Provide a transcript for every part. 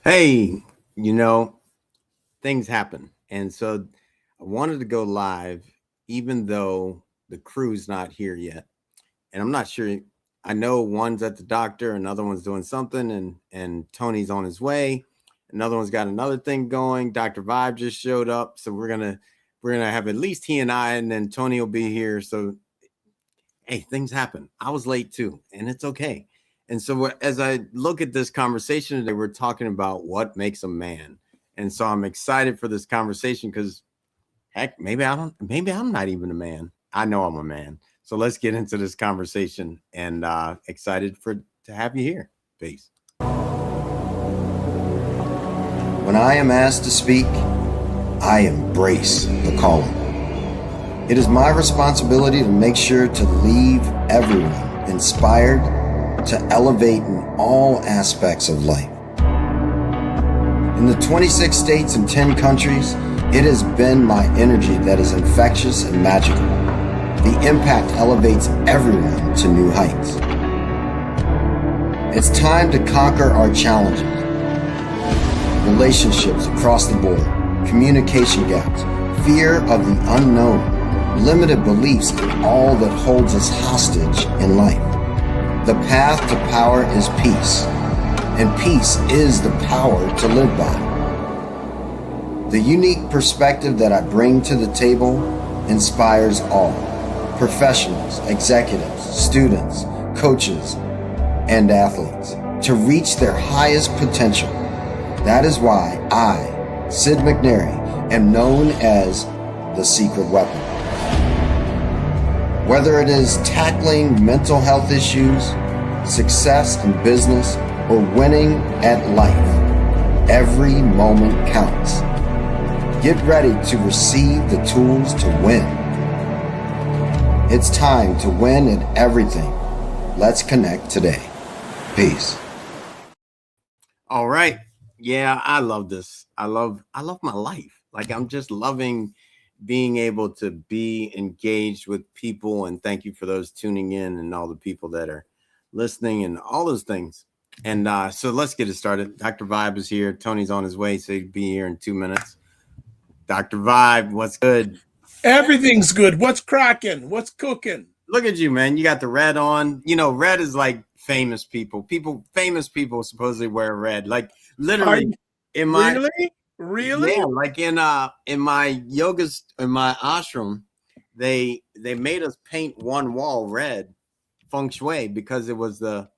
Hey, you know, things happen. And so I wanted to go live, even though the crew's not here yet. And I'm not sure. I know one's at the doctor, another one's doing something, and Tony's on his way. Another one's got another thing going. Dr. Vibe just showed up. So we're gonna have at least he and I, and then Tony will be here. So hey, things happen. I was late too, and it's okay. And so as I look at this conversation today, we're talking about what makes a man. And so I'm excited for this conversation because heck, maybe I'm not even a man. I know I'm a man. So let's get into this conversation and excited to have you here. Peace. When I am asked to speak, I embrace the calling. It is my responsibility to make sure to leave everyone inspired to elevate in all aspects of life. In the 26 states and 10 countries, it has been my energy that is infectious and magical. The impact elevates everyone to new heights. It's time to conquer our challenges. Relationships across the board, communication gaps, fear of the unknown, limited beliefs in all that holds us hostage in life. The path to power is peace, and peace is the power to live by. The unique perspective that I bring to the table inspires all, professionals, executives, students, coaches, and athletes, to reach their highest potential. That is why I, Sid McNary, am known as the secret weapon. Whether it is tackling mental health issues, success in business, or winning at life, every moment counts. Get ready to receive the tools to win. It's time to win at everything. Let's connect today. Peace. All right. Yeah, I love this. I love my life. Like I'm just loving being able to be engaged with people, and thank you for those tuning in and all the people that are listening and all those things. And so let's get it started. Dr. Vibe is here. Tony's on his way, so he'll be here in 2 minutes. Dr. Vibe, what's good? Everything's good. What's cracking? What's cooking? Look at you, man. You got the red on. You know, red is like famous people. Famous people supposedly wear red. Like literally in my Really? Yeah, like in my yogas in my ashram, they made us paint one wall red, feng shui, because it was the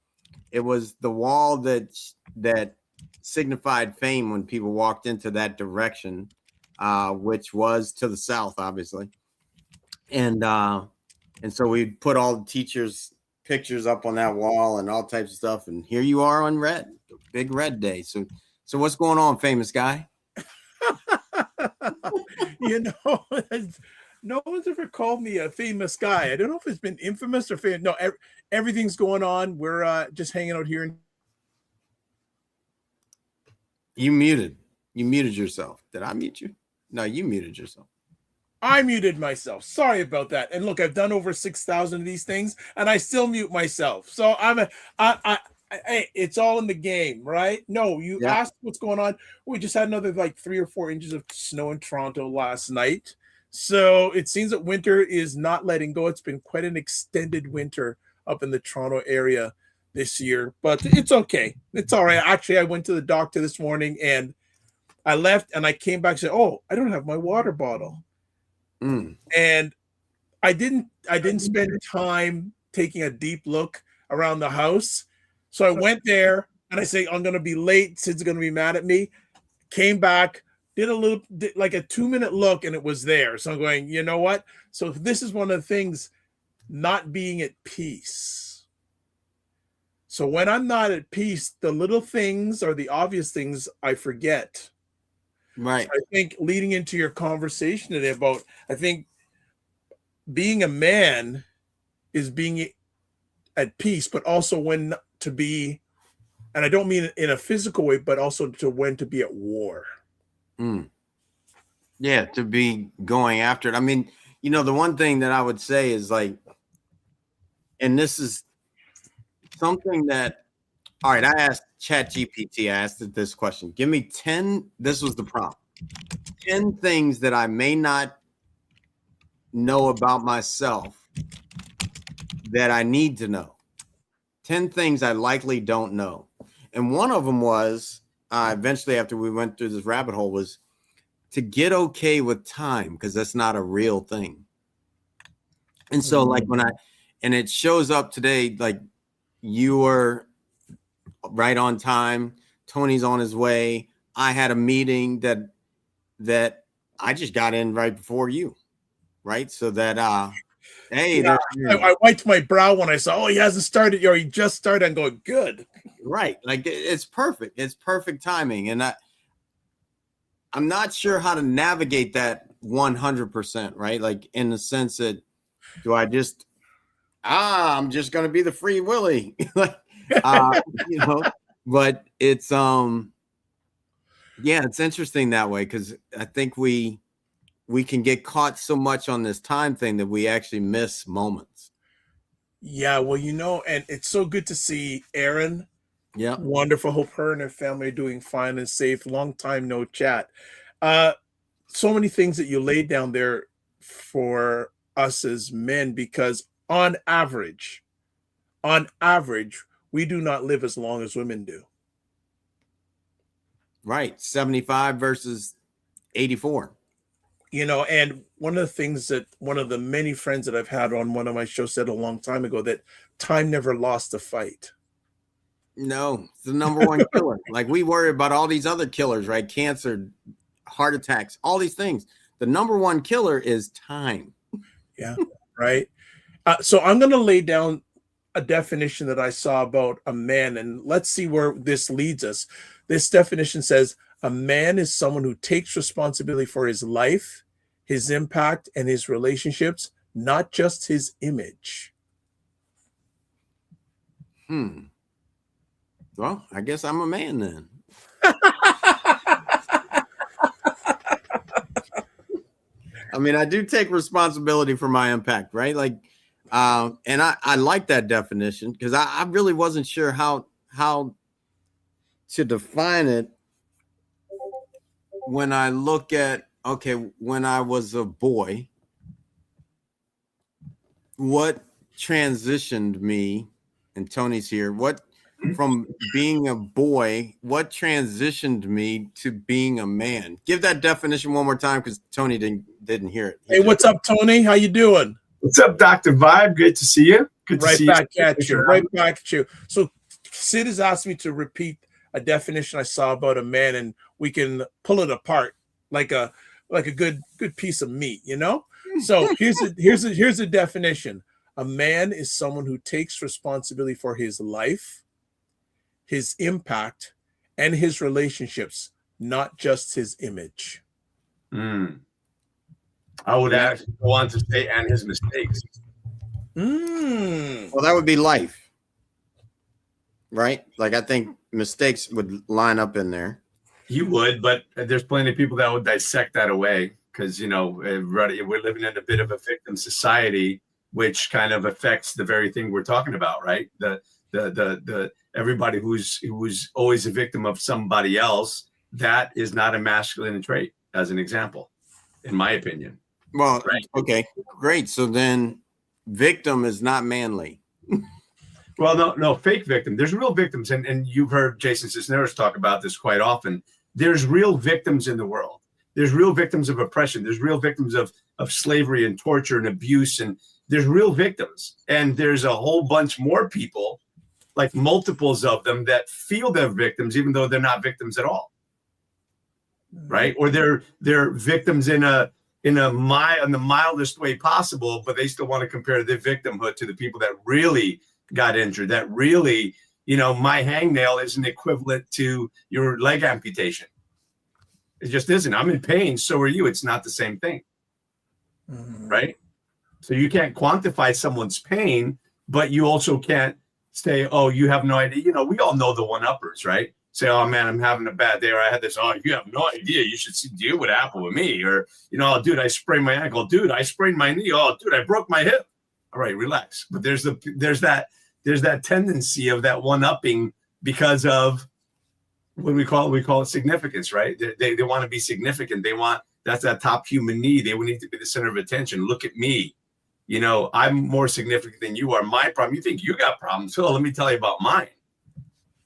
wall that signified fame when people walked into that direction, which was to the south, obviously. And so we put all the teachers' pictures up on that wall and all types of stuff. And here you are on red, big red day. So what's going on, famous guy? You know, no one's ever called me a famous guy. I don't know if it's been infamous or famous. No, everything's going on. We're just hanging out here. You muted yourself. Did I mute you? No, you muted yourself. I muted myself. Sorry about that. And look, I've done over 6,000 of these things, and I still mute myself. So it's all in the game, right? No, you asked what's going on. We just had another like 3 or 4 inches of snow in Toronto last night. So it seems that winter is not letting go. It's been quite an extended winter up in the Toronto area this year, but it's okay. It's all right. Actually, I went to the doctor this morning and I left and I came back and said, "Oh, I don't have my water bottle." And I didn't spend time taking a deep look around the house. So I went there and I say, I'm going to be late. Sid's going to be mad at me. Came back, did like a 2-minute look, and it was there. So I'm going, you know what? So this is one of the things, not being at peace. So when I'm not at peace, the little things or the obvious things I forget. Right. So I think leading into your conversation today about, I think being a man is being at peace, but also when to be, and I don't mean in a physical way, but also to when to be at war. Yeah, to be going after it. I mean, you know, the one thing that I would say is like, and this is something that, all right, I asked Chat GPT. I asked it this question. Give me 10. This was the prompt. 10 things that I may not know about myself that I need to know. 10 things I likely don't know. And one of them was, eventually after we went through this rabbit hole, was to get okay with time, because that's not a real thing. And so like and it shows up today, like you were right on time. Tony's on his way. I had a meeting that I just got in right before you. Right. So that, hey, yeah, I wiped my brow when I saw, he hasn't started, or he just started. I'm going, good. Right. Like it's perfect. It's perfect timing. And I'm not sure how to navigate that 100%. Right. Like in the sense that, do I just, I'm just going to be the free Willy, like, but it's, yeah, it's interesting that way. Cause I think we can get caught so much on this time thing that we actually miss moments. Yeah. Well, and it's so good to see Erin. Yeah. Wonderful. Hope her and her family are doing fine and safe. Long time no chat. So many things that you laid down there for us as men, because on average, we do not live as long as women do. Right. 75 versus 84. And one of the things that one of the many friends that I've had on one of my shows said a long time ago, that time never lost a fight. No, it's the number one killer. Like we worry about all these other killers, right? Cancer, heart attacks, all these things. The number one killer is time. Yeah, right. So I'm going to lay down a definition that I saw about a man, and let's see where this leads us. This definition says a man is someone who takes responsibility for his life, his impact, and his relationships, not just his image. Well, I guess I'm a man then. I mean, I do take responsibility for my impact, right? Like, and I like that definition, because I really wasn't sure how to define it when I look at, okay, when I was a boy, what transitioned me, and Tony's here, from being a boy, what transitioned me to being a man? Give that definition one more time, because Tony didn't hear it. Hey, what's up, Tony? How you doing? What's up, Dr. Vibe? Good to see you. Good to see you. Right back at you. So Sid has asked me to repeat a definition I saw about a man, and we can pull it apart like a good piece of meat, So here's a definition. A man is someone who takes responsibility for his life, his impact, and his relationships, not just his image. I would actually go on to say, and his mistakes. Well, that would be life, right? Like, I think mistakes would line up in there. You would, but there's plenty of people that would dissect that away, because we're living in a bit of a victim society, which kind of affects the very thing we're talking about, right? The everybody who's always a victim of somebody else, that is not a masculine trait, as an example, in my opinion. Well, right. Okay, great. So then victim is not manly. Well, no, fake victim. There's real victims. And you've heard Jason Cisneros talk about this quite often. There's real victims in the world. There's real victims of oppression. There's real victims of slavery and torture and abuse. And there's real victims. And there's a whole bunch more people, like multiples of them, that feel they're victims, even though they're not victims at all. Right? Or they're victims in the mildest way possible, but they still want to compare their victimhood to the people that really got injured, that really, my hangnail isn't equivalent to your leg amputation. It just isn't. I'm in pain. So are you. It's not the same thing. Right? So you can't quantify someone's pain, but you also can't say, oh, you have no idea. We all know the one-uppers, right? Say, oh man, I'm having a bad day, or I had this. Oh, you have no idea. You should see what happened with me. Or, oh, dude, I sprained my ankle. Dude, I sprained my knee. Oh, dude, I broke my hip. All right, relax. But there's that tendency of that one-upping because of when we call it significance, right? They want to be significant. They want, that's that top human need. They need to be the center of attention. Look at me. You know, I'm more significant than you are. My problem, you think you got problems. So let me tell you about mine.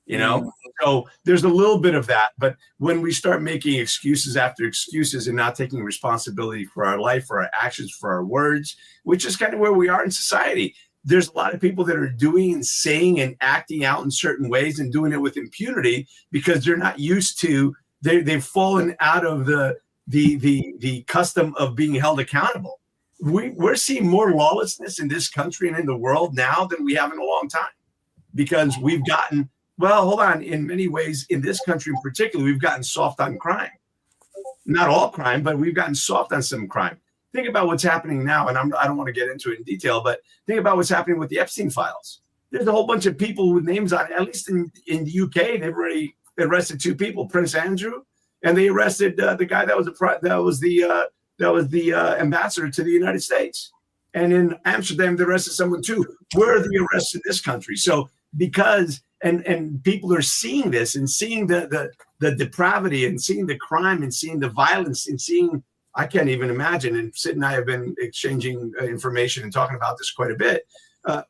You know, so there's a little bit of that. But when we start making excuses after excuses and not taking responsibility for our life, for our actions, for our words, which is kind of where we are in society, there's a lot of people that are doing and saying and acting out in certain ways and doing it with impunity because they're not used to, they've fallen out of the custom of being held accountable. We're seeing more lawlessness in this country and in the world now than we have in a long time, because we've gotten, well, hold on, in many ways in this country in particular, we've gotten soft on crime. Not all crime, but we've gotten soft on some crime. Think about what's happening now, and I don't want to get into it in detail, but think about what's happening with the Epstein files. There's a whole bunch of people with names on it. At least in the UK, they've already arrested 2 people, Prince Andrew, and they arrested the guy that was the ambassador to the United States. And in Amsterdam, they arrested someone too. Where are the arrests in this country? So because and people are seeing this and seeing the depravity and seeing the crime and seeing the violence and seeing, I can't even imagine. And Sid and I have been exchanging information and talking about this quite a bit.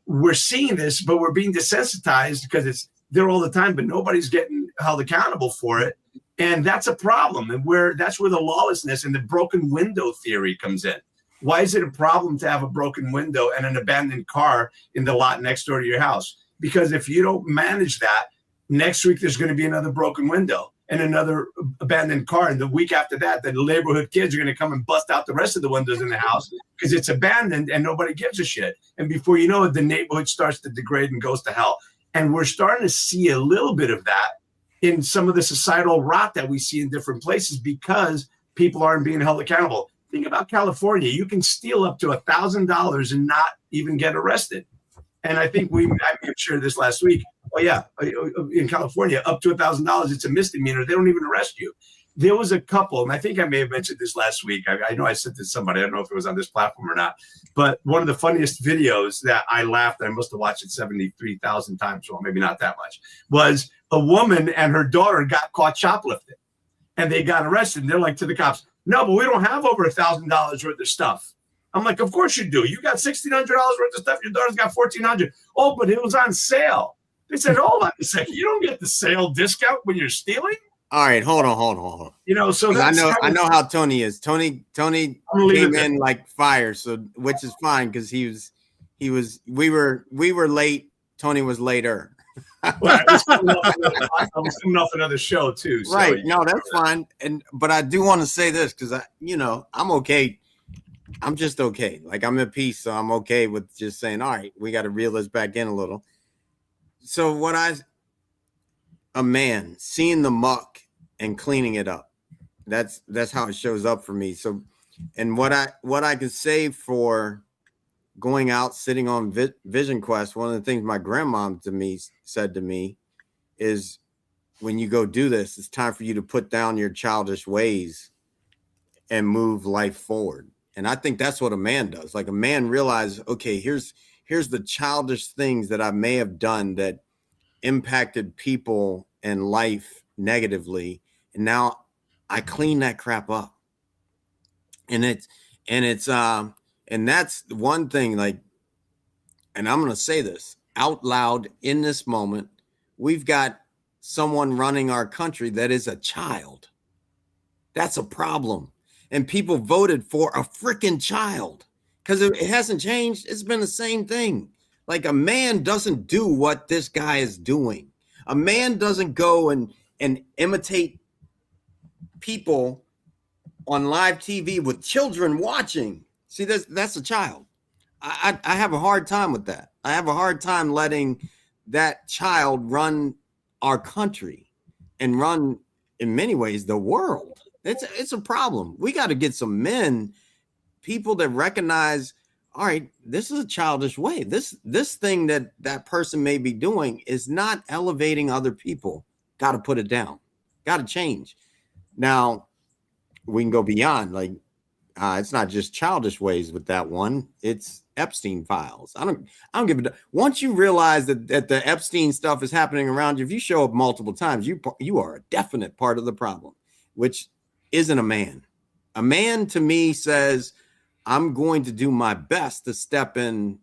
We're seeing this, but we're being desensitized because it's there all the time, but nobody's getting held accountable for it. And that's a problem. And that's where the lawlessness and the broken window theory comes in. Why is it a problem to have a broken window and an abandoned car in the lot next door to your house? Because if you don't manage that, next week there's going to be another broken window and another abandoned car. And the week after that, the neighborhood kids are going to come and bust out the rest of the windows in the house because it's abandoned and nobody gives a shit. And before you know it, the neighborhood starts to degrade and goes to hell. And we're starting to see a little bit of that in some of the societal rot that we see in different places because people aren't being held accountable. Think about California. You can steal up to $1,000 and not even get arrested. And I think I may have shared this last week. Oh yeah, in California, up to $1,000, it's a misdemeanor. They don't even arrest you. There was a couple, and I think I may have mentioned this last week. I know I sent this to somebody. I don't know if it was on this platform or not. But one of the funniest videos that I laughed, I must have watched it 73,000 times, well, maybe not that much, was a woman and her daughter got caught shoplifting. And they got arrested. And they're like to the cops, no, but we don't have over $1,000 worth of stuff. I'm like, of course you do. You got $1,600 worth of stuff. Your daughter's got $1,400. Oh, but it was on sale. They said, hold on a second. You don't get the sale discount when you're stealing. All right, hold on. You know, so I know how Tony is. Tony came in like fire, so which is fine because we were late. Tony was later. Well, I was coming off another show too. So right. No, that's fine. But I do want to say this because I'm okay. I'm just okay. Like I'm at peace, so I'm okay with just saying, all right, we got to reel this back in a little. So a man seeing the muck and cleaning it up. That's how it shows up for me. So, and what I could say for going out, sitting on Vision Quest, one of the things my grandma said to me is, when you go do this, it's time for you to put down your childish ways and move life forward. And I think that's what a man does. Like a man realizes, okay, here's the childish things that I may have done that impacted people and life negatively. And now I clean that crap up. And that's one thing, like, and I'm going to say this out loud in this moment. We've got someone running our country that is a child. That's a problem. And people voted for a freaking child because it hasn't changed. It's been the same thing. Like a man doesn't do what this guy is doing. A man doesn't go and imitate people on live TV with children watching. See, that's a child. I have a hard time with that. I have a hard time letting that child run our country and run, in many ways, the world. It's a problem. We got to get some men, people that recognize, all right, this is a childish way. This thing that person may be doing is not elevating other people. Got to put it down. Got to change. Now, we can go beyond. Like, It's not just childish ways with that one. It's Epstein files. I don't give a. Once you realize that the Epstein stuff is happening around you, if you show up multiple times, you are a definite part of the problem, which isn't a man. A man to me says, I'm going to do my best to step in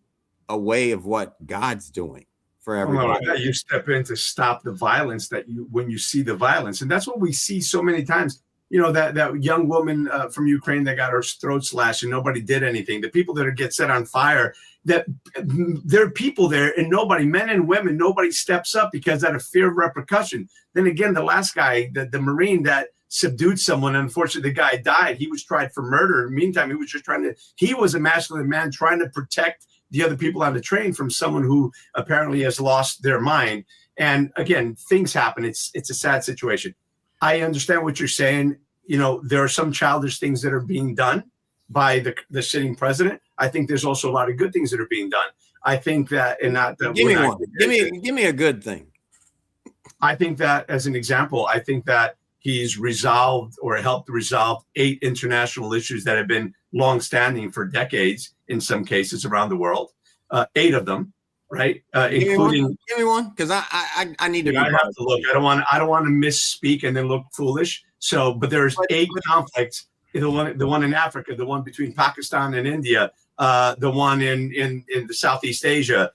a way of what God's doing for everybody. Oh, you step in to stop the violence when you see the violence. And that's what we see so many times. You know, that young woman from Ukraine that got her throat slashed and nobody did anything. The people that get set on fire, that there are people there and nobody, men and women, nobody steps up because out of fear of repercussion. Then again, the last guy, the Marine that subdued someone, unfortunately, the guy died. He was tried for murder. Meantime, he was a masculine man trying to protect the other people on the train from someone who apparently has lost their mind. And again, things happen. It's a sad situation. I understand what you're saying. You know, there are some childish things that are being done by the sitting president. I think there's also a lot of good things that are being done. I think that, and not that. Give me one. Give me a good thing. I think that, as an example, I think that he's resolved or helped resolve 8 international issues that have been longstanding for decades in some cases around the world. 8 of them. Right, including. Give me one, because I need to. I have to look. I don't want to misspeak and then look foolish. So, but there's 8 conflicts. The one in Africa, the one between Pakistan and India, the one in the Southeast Asia.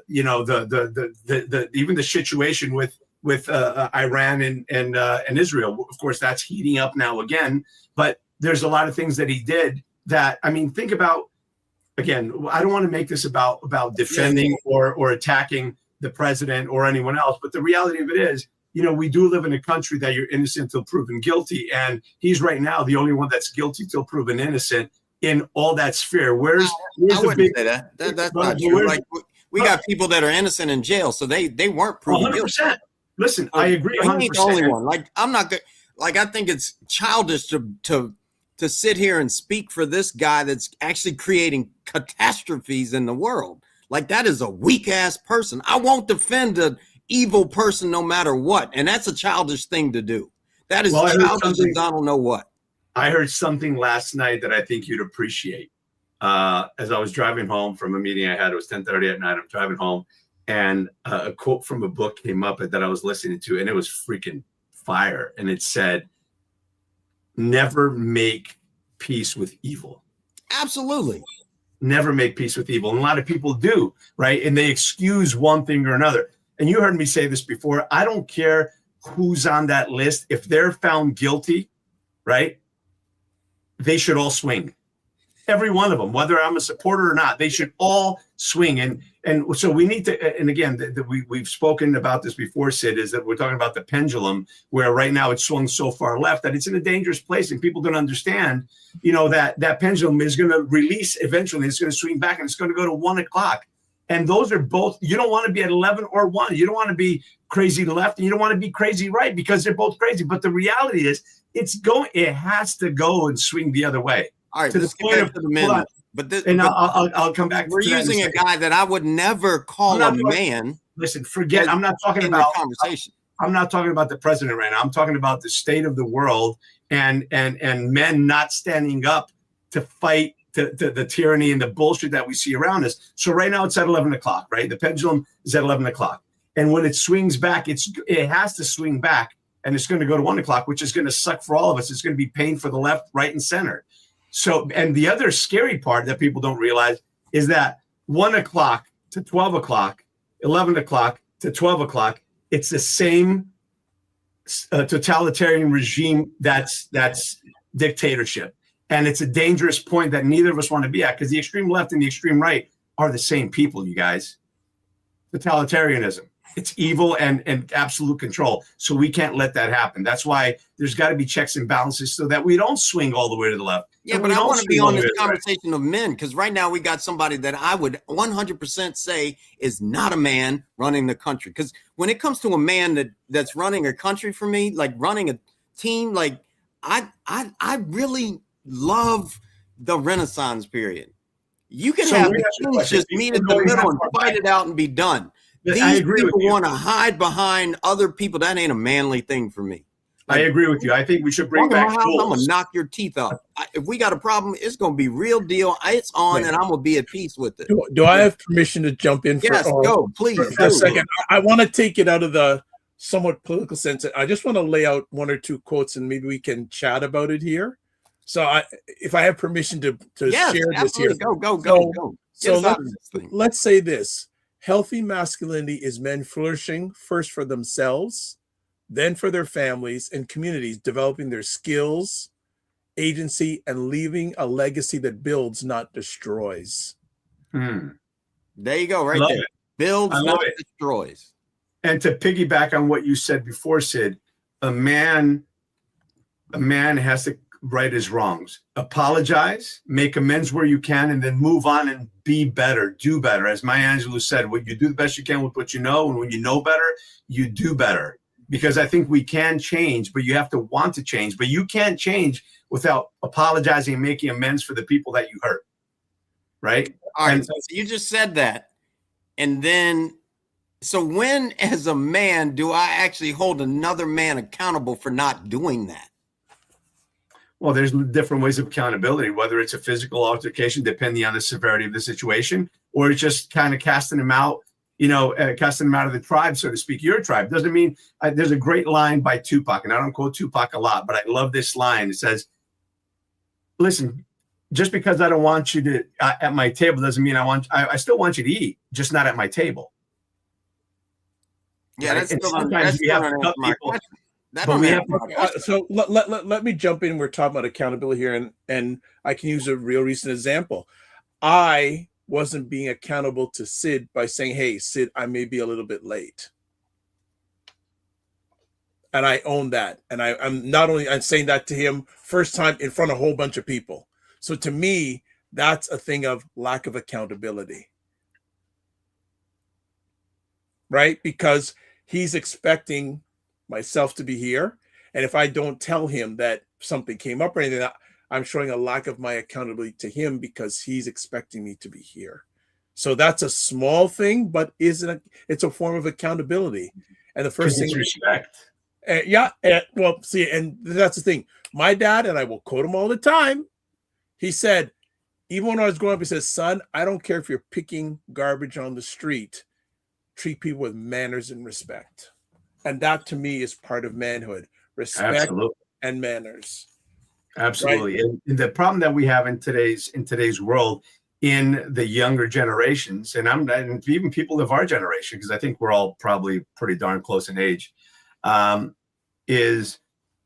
You know, the even the situation with Iran and Israel. Of course, that's heating up now again. But there's a lot of things that he did that, I mean, think about. Again, I don't want to make this about defending or attacking the president or anyone else, but the reality of it is, you know, we do live in a country that you're innocent till proven guilty, and he's right now the only one that's guilty till proven innocent in all that sphere. Where's I wouldn't say that. That's not true. Like, we got people that are innocent in jail, so they weren't proven 100%. guilty. Listen, I agree. 100%. He ain't the only one. Like, I'm not good. Like, I think it's childish to sit here and speak for this guy that's actually creating catastrophes in the world. Like, that is a weak ass person. I won't defend an evil person no matter what. And that's a childish thing to do. That is childish as I don't know what. I heard something last night that I think you'd appreciate. As I was driving home from a meeting I had, it was 10:30 at night. I'm driving home and a quote from a book came up that I was listening to, and it was freaking fire. And it said, never make peace with evil. Absolutely. Never make peace with evil. And a lot of people do, right? And they excuse one thing or another. And you heard me say this before. I don't care who's on that list. If they're found guilty, right, they should all swing. Every one of them, whether I'm a supporter or not, they should all swing. And so we need to, and again, we've spoken about this before, Sid, is that we're talking about the pendulum, where right now it's swung so far left that it's in a dangerous place, and people don't understand, you know, that pendulum is going to release eventually. It's going to swing back and it's going to go to 1 o'clock. And those are both, you don't want to be at 11 or 1. You don't want to be crazy left and you don't want to be crazy right, because they're both crazy. But the reality is it has to go and swing the other way. All right, to the point of the men. But this, and I'll come back. We're using a guy that I would never call a man. Listen, forget. I'm not talking about conversation. I'm not talking about the president right now. I'm talking about the state of the world and men not standing up to fight the tyranny and the bullshit that we see around us. So right now it's at 11 o'clock, right? The pendulum is at 11 o'clock. And when it swings back, it has to swing back, and it's going to go to 1 o'clock, which is going to suck for all of us. It's going to be pain for the left, right, and center. So, and the other scary part that people don't realize is that 1 o'clock to 12 o'clock, 11 o'clock to 12 o'clock, it's the same totalitarian regime that's dictatorship. And it's a dangerous point that neither of us want to be at, because the extreme left and the extreme right are the same people, you guys. Totalitarianism. It's evil and absolute control. So we can't let that happen. That's why there's got to be checks and balances so that we don't swing all the way to the left. Yeah, but I want to be on this conversation of men, because right now we got somebody that I would 100% say is not a man running the country. Because when it comes to a man that's running a country for me, like running a team, like I really love the Renaissance period. You can have the kings just meet in the middle and fight it out and be done. These people want to hide behind other people. That ain't a manly thing for me. I agree with you. I think we should bring Walk in my back house, I'm tools. gonna knock your teeth out. If we got a problem, it's gonna be real deal. It's on, and I'm gonna be at peace with it. Do I have permission to jump in Yes, go, please. for a second? I want to take it out of the somewhat political sense. I just want to lay out one or two quotes, and maybe we can chat about it here. So, if I have permission to share this here, go. So let's say this: healthy masculinity is men flourishing first for themselves, then for their families and communities, developing their skills, agency, and leaving a legacy that builds, not destroys. There you go, right there. It. Builds, not destroys. And to piggyback on what you said before, Sid, a man has to right his wrongs, apologize, make amends where you can, and then move on and be better, do better. As Maya Angelou said, when you do the best you can with what you know, and when you know better, you do better. Because I think we can change, but you have to want to change. But you can't change without apologizing and making amends for the people that you hurt. Right? All right. So you just said that. And then, so when as a man do I actually hold another man accountable for not doing that? Well, there's different ways of accountability, whether it's a physical altercation, depending on the severity of the situation, or it's just kind of casting him out, casting him out of the tribe, so to speak, your tribe. Doesn't mean there's a great line by Tupac, and I don't quote Tupac a lot, but I love this line. It says, listen, just because I don't want you to at my table doesn't mean I still want you to eat, just not at my table. Yeah, right? that's sometimes we have to cut people. So let me jump in. We're talking about accountability here, and I can use a real recent example. I wasn't being accountable to Sid by saying, hey, Sid, I may be a little bit late. And I own that. And I'm saying that to him first time in front of a whole bunch of people. So to me, that's a thing of lack of accountability. Right? Because he's expecting myself to be here. And if I don't tell him that something came up or anything, I'm showing a lack of my accountability to him because he's expecting me to be here. So that's a small thing, but it's a form of accountability. And the first thing is respect. Well, see, and that's the thing. My dad, and I will quote him all the time, he said, even when I was growing up, he says, son, I don't care if you're picking garbage on the street, treat people with manners and respect. And that to me is part of manhood, respect and manners. Absolutely. Right? And the problem that we have in today's world, in the younger generations, and even people of our generation, because I think we're all probably pretty darn close in age, is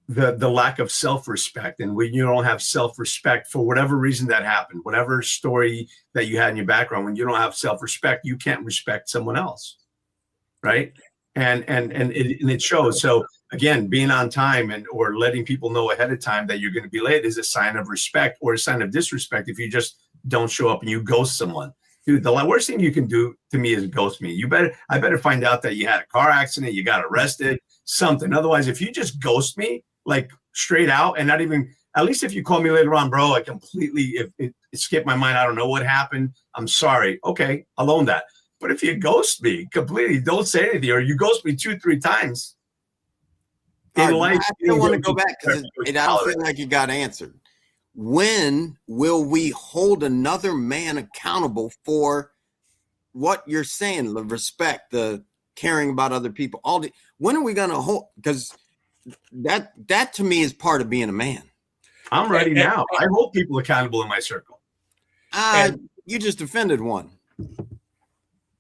the lack of self-respect. And when you don't have self-respect for whatever reason that happened, whatever story that you had in your background, when you don't have self-respect, you can't respect someone else, right? And it shows. So again, being on time or letting people know ahead of time that you're going to be late is a sign of respect or a sign of disrespect if you just don't show up and you ghost someone. Dude, the worst thing you can do to me is ghost me. I better find out that you had a car accident, you got arrested, something. Otherwise, if you just ghost me, like straight out, and not even, at least if you call me later on, bro, I completely, if it skipped my mind, I don't know what happened, I'm sorry. Okay, I'll own that. But if you ghost me completely, don't say anything, or you ghost me 2-3 times in life. I still want to go back because I don't feel like you got answered. When will we hold another man accountable for what you're saying, the respect, the caring about other people? When are we going to hold? Because that to me is part of being a man. I'm ready now. I hold people accountable in my circle. You just offended one.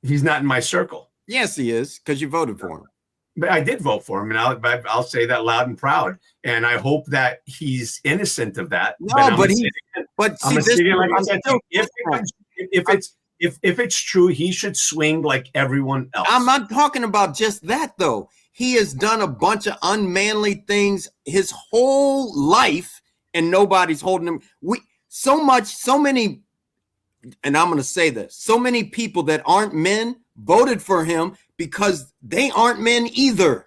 He's not in my circle. Yes, he is, because you voted for him. But I did vote for him, and I'll say that loud and proud. And I hope that he's innocent of that. No, if it's true, he should swing like everyone else. I'm not talking about just that, though. He has done a bunch of unmanly things his whole life, and nobody's holding him. So many, and I'm going to say this, so many people that aren't men voted for him because they aren't men either.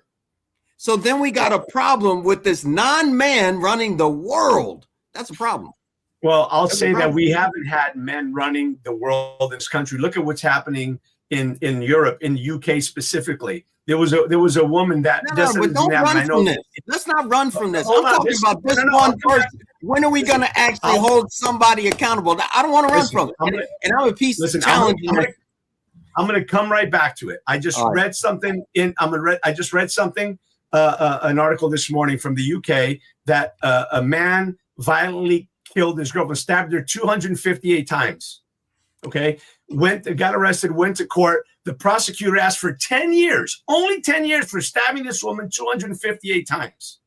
So then we got a problem with this non-man running the world. That's a problem. Well, I'll say that we haven't had men running the world in this country. Look at what's happening in Europe, in the UK specifically. There was a woman that don't run from this. let's not run from this. Hold I'm on, talking about this one person. When are we going to actually hold somebody accountable? I don't want to run from it. And I'm a piece of challenging. I'm going to come right back to it. I just read something I just read something, an article this morning from the UK that a man violently killed his girlfriend, stabbed her 258 times. Okay. Got arrested, went to court. The prosecutor asked for 10 years, only 10 years for stabbing this woman 258 times.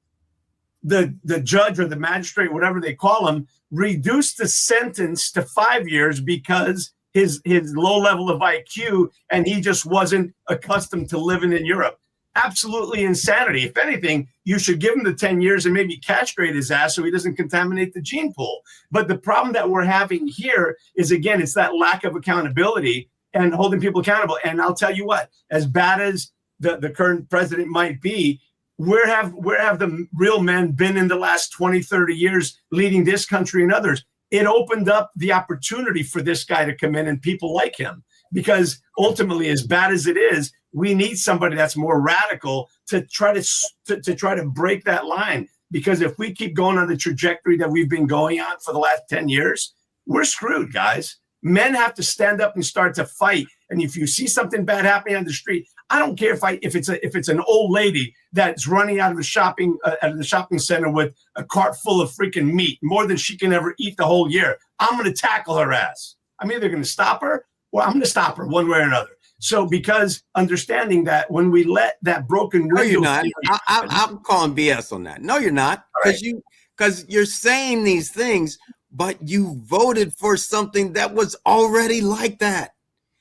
The judge or the magistrate, whatever they call him, reduced the sentence to 5 years because his low level of IQ, and he just wasn't accustomed to living in Europe. Absolutely insanity. If anything, you should give him the 10 years and maybe castrate his ass so he doesn't contaminate the gene pool. But the problem that we're having here is, again, it's that lack of accountability and holding people accountable. And I'll tell you what, as bad as the current president might be, where have the real men been in the last 20, 30 years leading this country and others? It opened up the opportunity for this guy to come in and people like him, because ultimately, as bad as it is, we need somebody that's more radical to try to break that line. Because if we keep going on the trajectory that we've been going on for the last 10 years, we're screwed, guys. Men have to stand up and start to fight. And if you see something bad happening on the street, I don't care if it's an old lady that's running out of the shopping center with a cart full of freaking meat, more than she can ever eat the whole year. I'm going to tackle her ass. I'm either going to stop her or I'm going to stop her one way or another. So, because understanding that when we let that broken window, no, you're not. I'm calling BS on that. No, you're not, because you're saying these things, but you voted for something that was already like that.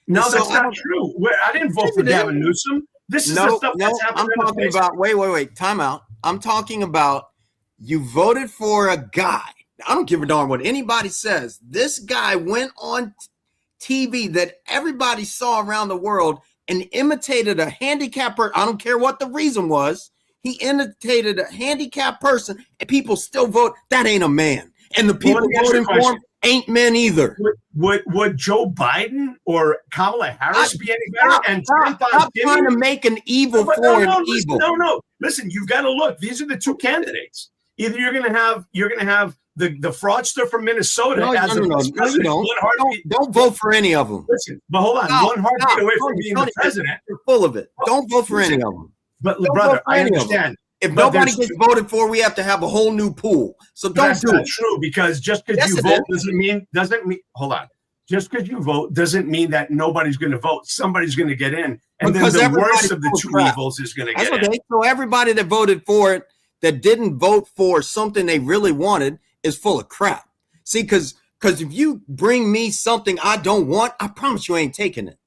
No, so that's not true. I didn't vote for Gavin Newsom. This is the stuff that's happening. I'm talking about. Wait. Time out. I'm talking about you voted for a guy. I don't give a darn what anybody says. This guy went on TV that everybody saw around the world and imitated a handicapped person. I don't care what the reason was. He imitated a handicapped person, and people still vote. That ain't a man. And the people voting for him ain't men either. Would Joe Biden or Kamala Harris be any better? Stop trying to make an evil for an evil. No. Listen, you've got to look. These are the two candidates. Either you're going to have the fraudster from Minnesota as the president. Don't vote for any of them. Listen, but hold on. One heartbeat away from being the president. You're full of it. Don't vote for any of them. But brother, I understand. If nobody gets voted for, we have to have a whole new pool. So don't do it. That's not true, because just because you vote doesn't mean hold on. Just because you vote doesn't mean that nobody's going to vote. Somebody's going to get in, and then the worst of the two evils is going to get in. So everybody that voted for it that didn't vote for something they really wanted is full of crap. See, because if you bring me something I don't want, I promise you I ain't taking it.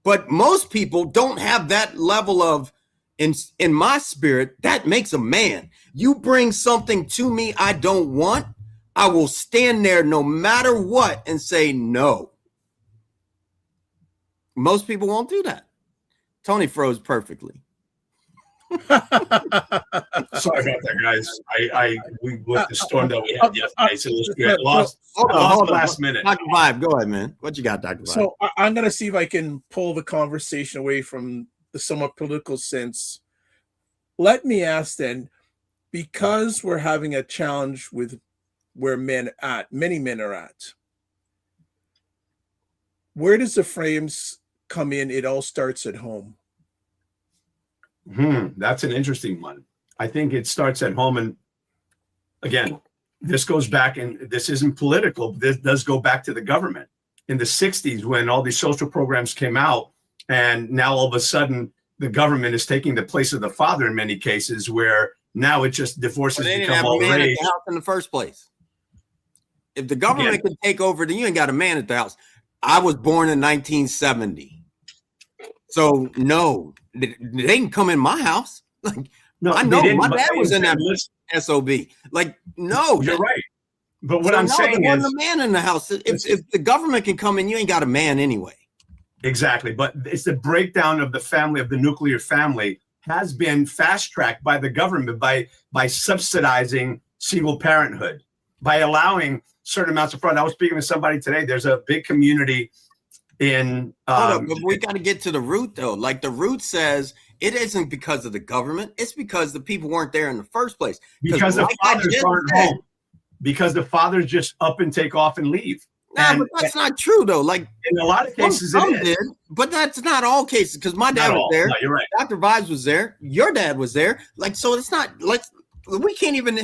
But most people don't have that level of, in my spirit, that makes a man. You bring something to me I don't want, I will stand there no matter what and say no. Most people won't do that. Tony froze perfectly. Sorry about that, guys. We with the storm that we had yesterday, so we had lost the last minute. Dr. Vibe, go ahead, man. What you got, Dr. Vibe? So I'm gonna see if I can pull the conversation away from the somewhat political sense. Let me ask then, because we're having a challenge with where many men are at, where does the frames come in? It all starts at home. That's an interesting one. I think it starts at home. And again, this goes back, and this isn't political, but this does go back to the government. In the 60s, when all these social programs came out, and now all of a sudden the government is taking the place of the father in many cases, where now it just divorces become all rage. They didn't have a man at the house in the first place. If the government can take over, then you ain't got a man at the house. I was born in 1970. So no, they didn't come in my house. Like, no, I know my dad was in that SOB. Like, no, you're right. But what I'm saying is, the man in the house. If the government can come in, you ain't got a man anyway. Exactly. But it's the breakdown of the family, of the nuclear family, has been fast tracked by the government by subsidizing single parenthood, by allowing certain amounts of fraud. I was speaking to somebody today. There's a big community in but we got to get to the root, though. Like, the root says, It isn't because of the government. It's because the people weren't there in the first place. Because the fathers aren't home. Because the fathers just up and take off and leave. Nah, but that's not true though. Like in a lot of cases, some did, but that's not all cases. Because my dad was there. No, you're right. Dr. Vibes was there. Your dad was there. Like, so it's not like we can't even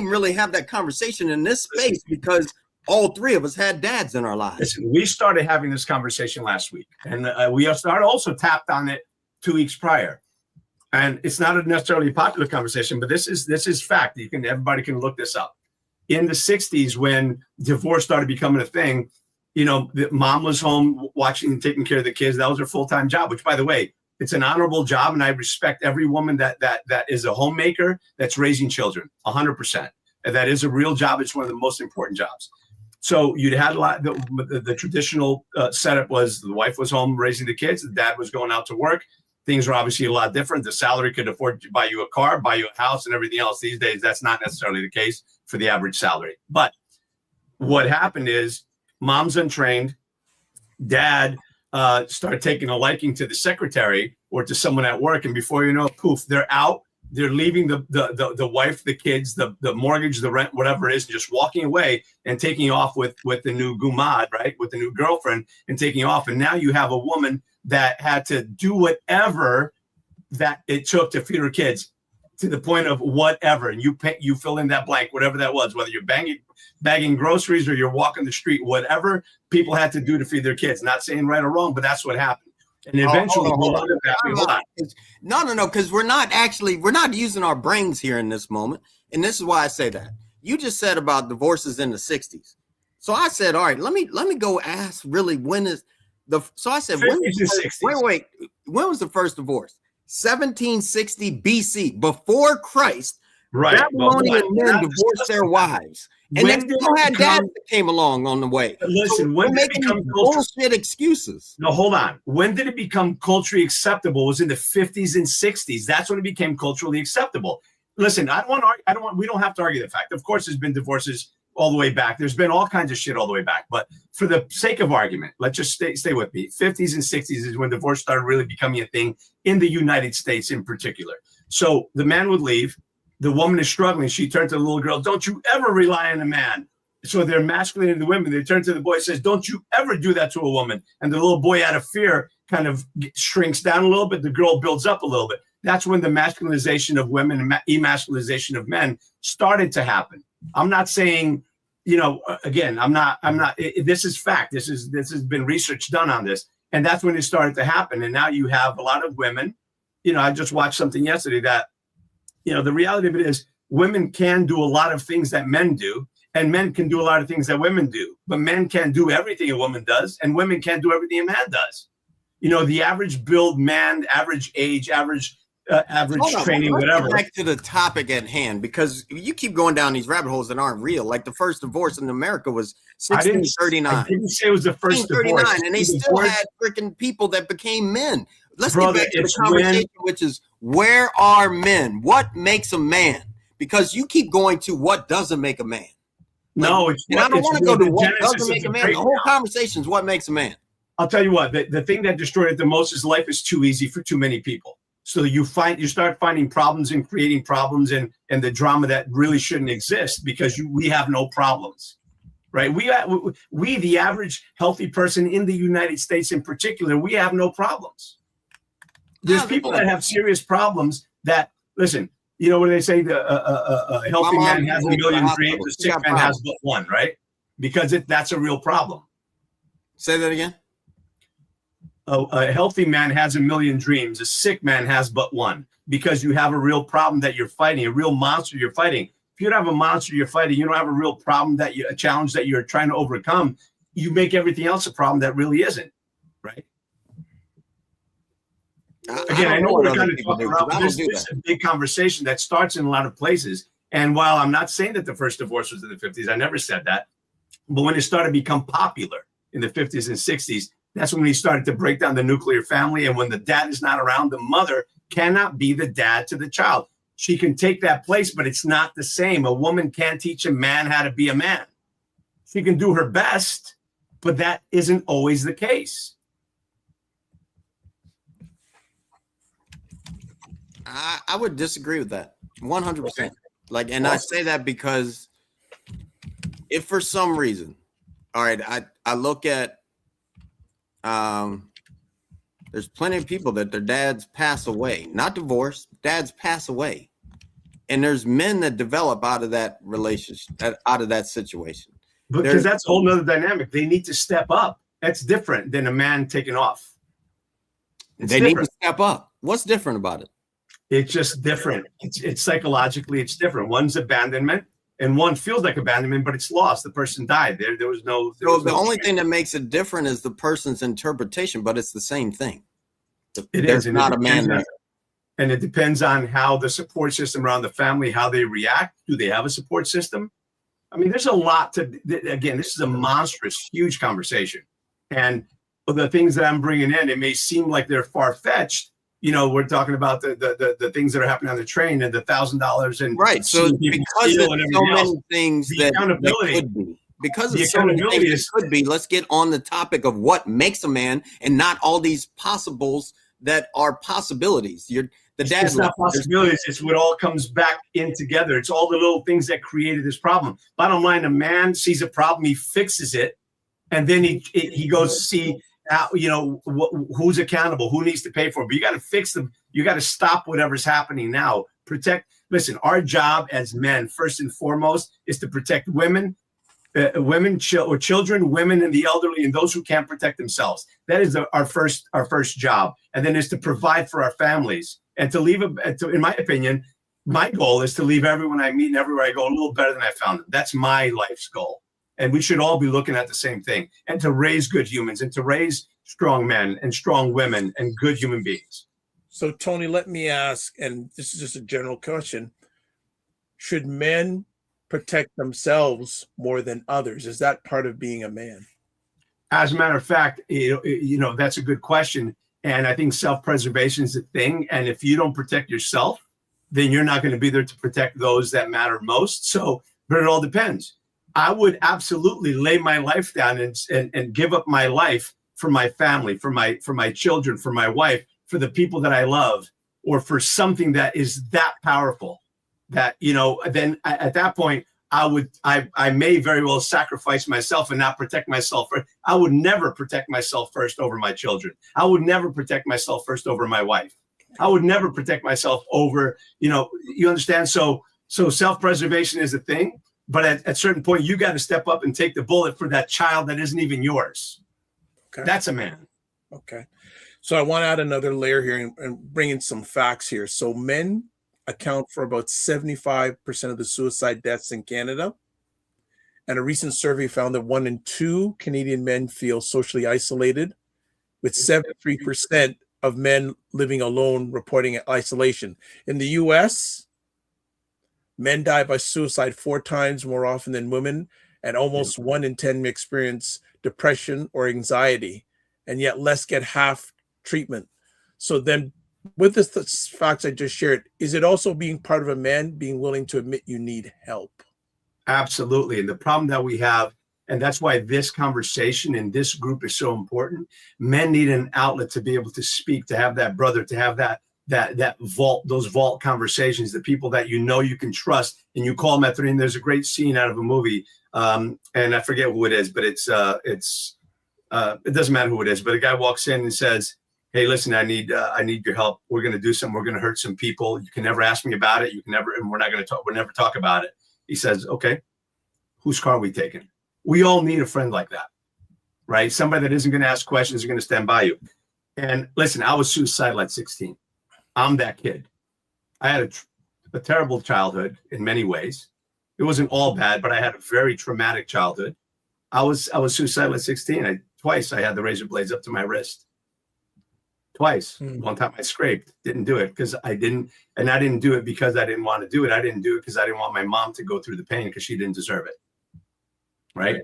really have that conversation in this space because all three of us had dads in our lives. Listen, we started having this conversation last week, and we started also tapped on it 2 weeks prior. And it's not a necessarily popular conversation, but this is fact. Everybody can look this up. In the 60s, when divorce started becoming a thing, the mom was home watching and taking care of the kids. That was her full-time job, which, by the way, it's an honorable job. And I respect every woman that is a homemaker that's raising children 100%. And that is a real job. It's one of the most important jobs. So you'd had a lot, the traditional setup was the wife was home raising the kids. The dad was going out to work. Things are obviously a lot different. The salary could afford to buy you a car, buy you a house, and everything else. These days, that's not necessarily the case for the average salary. But what happened is mom's untrained. Dad started taking a liking to the secretary or to someone at work. And before you know it, poof, they're out. They're leaving the wife, the kids, the mortgage, the rent, whatever it is, just walking away and taking off with the new gumad, right? With the new girlfriend and taking off. And now you have a woman that had to do whatever that it took to feed her kids, to the point of whatever. And you fill in that blank, whatever that was, whether you're bagging groceries or you're walking the street, whatever people had to do to feed their kids. Not saying right or wrong, but that's what happened. And eventually, hold on. No, because we're not using our brains here in this moment. And this is why I say that. You just said about divorces in the 60s. So I said, all right, let me go ask really when is so I said, when was the first divorce? 1760 BC, before Christ. Right. Babylonian men divorced their wives. And then you had dads that came along on the way. Listen, so when did it become bullshit excuses? No, hold on. When did it become culturally acceptable? It was in the 50s and 60s. That's when it became culturally acceptable. Listen, we don't have to argue the fact. Of course, there's been divorces all the way back. There's been all kinds of shit all the way back. But for the sake of argument, let's just stay with me. 50s and 60s is when divorce started really becoming a thing in the United States in particular. So the man would leave. The woman is struggling. She turned to the little girl, don't you ever rely on a man. So they're masculinating the women. They turn to the boy and says, don't you ever do that to a woman. And the little boy, out of fear, kind of shrinks down a little bit. The girl builds up a little bit. That's when the masculinization of women and emasculization of men started to happen. I'm not saying, again, this is fact. This has been research done on this. And that's when it started to happen. And now you have a lot of women, I just watched something yesterday that, the reality of it is women can do a lot of things that men do, and men can do a lot of things that women do, but men can't do everything a woman does, and women can't do everything a man does. The average build man, average age, average training, whatever. Back to the topic at hand, because you keep going down these rabbit holes that aren't real. Like the first divorce in America was 1639. I didn't say it was the first divorce. And they still had freaking people that became men. Let's get back to the conversation, which is, where are men? What makes a man? Because you keep going to what doesn't make a man. No, I don't want to go to what doesn't make a man. The whole conversation is what makes a man. I'll tell you what, the thing that destroyed it the most is life is too easy for too many people. So you start finding problems and creating problems and the drama that really shouldn't exist because we have no problems, right? We, the average healthy person in the United States in particular, we have no problems. There's people that have serious problems that, listen, what do they say? A healthy man has a million dreams, a sick man has but one, right? Because that's a real problem. Say that again. A healthy man has a million dreams. A sick man has but one, because you have a real problem that you're fighting, a real monster you're fighting. If you don't have a monster you're fighting, you don't have a real problem a challenge that you're trying to overcome. You make everything else a problem that really isn't, right? Again, I know we're kind of talking about this is a big conversation that starts in a lot of places. And while I'm not saying that the first divorce was in the 50s, I never said that. But when it started to become popular in the 50s and 60s, that's when we started to break down the nuclear family. And when the dad is not around, the mother cannot be the dad to the child. She can take that place, but it's not the same. A woman can't teach a man how to be a man. She can do her best, but that isn't always the case. I would disagree with that 100%. Okay. Like, and I say that because if for some reason, all right, I look at, there's plenty of people that their dads pass away, not divorce, dads pass away. And there's men that develop out of that relationship, out of that situation. Because that's a whole nother dynamic. They need to step up. That's different than a man taking off. They need to step up. What's different about it? It's just different. It's psychologically, it's different. One's abandonment, and one feels like abandonment, but it's lost. The person died. There was no. So the only thing that makes it different is the person's interpretation, but it's the same thing. There's not a man there. And it depends on how the support system around the family, how they react. Do they have a support system? I mean, there's a lot to, again, this is a monstrous, huge conversation. And the things that I'm bringing in, it may seem like they're far-fetched. You know, we're talking about the things that are happening on the train and the $1,000 and right. So because of so many things that could be, because of so many things that could be, let's get on the topic of what makes a man and not all these possibles that are possibilities. It's not possibilities. It's what all comes back in together. It's all the little things that created this problem. Bottom line, a man sees a problem, he fixes it, and then he goes see you know, who's accountable, who needs to pay for it. But you got to fix them. You got to stop whatever's happening now. Protect. Listen, our job as men, first and foremost, is to protect women, children, women, and the elderly, and those who can't protect themselves. That is our first job, and then is to provide for our families and to leave. In my opinion, my goal is to leave everyone I meet and everywhere I go a little better than I found them. That's my life's goal. And we should all be looking at the same thing, and to raise good humans and to raise strong men and strong women and good human beings. So, Tony, let me ask, and this is just a general question. Should men protect themselves more than others? Is that part of being a man? As a matter of fact, you know, that's a good question. And I think self-preservation is a thing. And if you don't protect yourself, then you're not going to be there to protect those that matter most. So, but it all depends. I would absolutely lay my life down and give up my life for my family, for my children, for my wife, for the people that I love, or for something that is that powerful that, you know, then at that point, I may very well sacrifice myself and not protect myself. I would never protect myself first over my children. I would never protect myself first over my wife. I would never protect myself over, you know, you understand? So self-preservation is a thing. But at a certain point, you got to step up and take the bullet for that child that isn't even yours. Okay. That's a man. Okay. So I want to add another layer here and bring in some facts here. So men account for about 75% of the suicide deaths in Canada. And a recent survey found that 1 in 2 Canadian men feel socially isolated, with 73% of men living alone reporting isolation. In the US, men die by suicide 4 times more often than women, and almost 1 in 10 experience depression or anxiety, and yet less get half treatment. So then with the facts I just shared, is it also being part of a man being willing to admit you need help? Absolutely. And the problem that we have, and that's why this conversation in this group is so important, men need an outlet to be able to speak, to have that brother, to have that vault, those vault conversations, the people that you know you can trust, and you call them at 3. And there's a great scene out of a movie, and I forget who it is, but it doesn't matter who it is. But a guy walks in and says, "Hey, listen, I need your help. We're going to do something. We're going to hurt some people. You can never ask me about it. You can never, and we're not going to talk. We'll never talk about it." He says, "Okay, whose car are we taking?" We all need a friend like that, right? Somebody that isn't going to ask questions, is going to stand by you. And listen, I was suicidal at 16. I'm that kid. I had a terrible childhood in many ways. It wasn't all bad, but I had a very traumatic childhood. I was suicidal at 16. Twice I had the razor blades up to my wrist. Twice. One time I scraped. Didn't do it because I didn't do it because I didn't want to do it. I didn't do it because I didn't want my mom to go through the pain because she didn't deserve it. Right?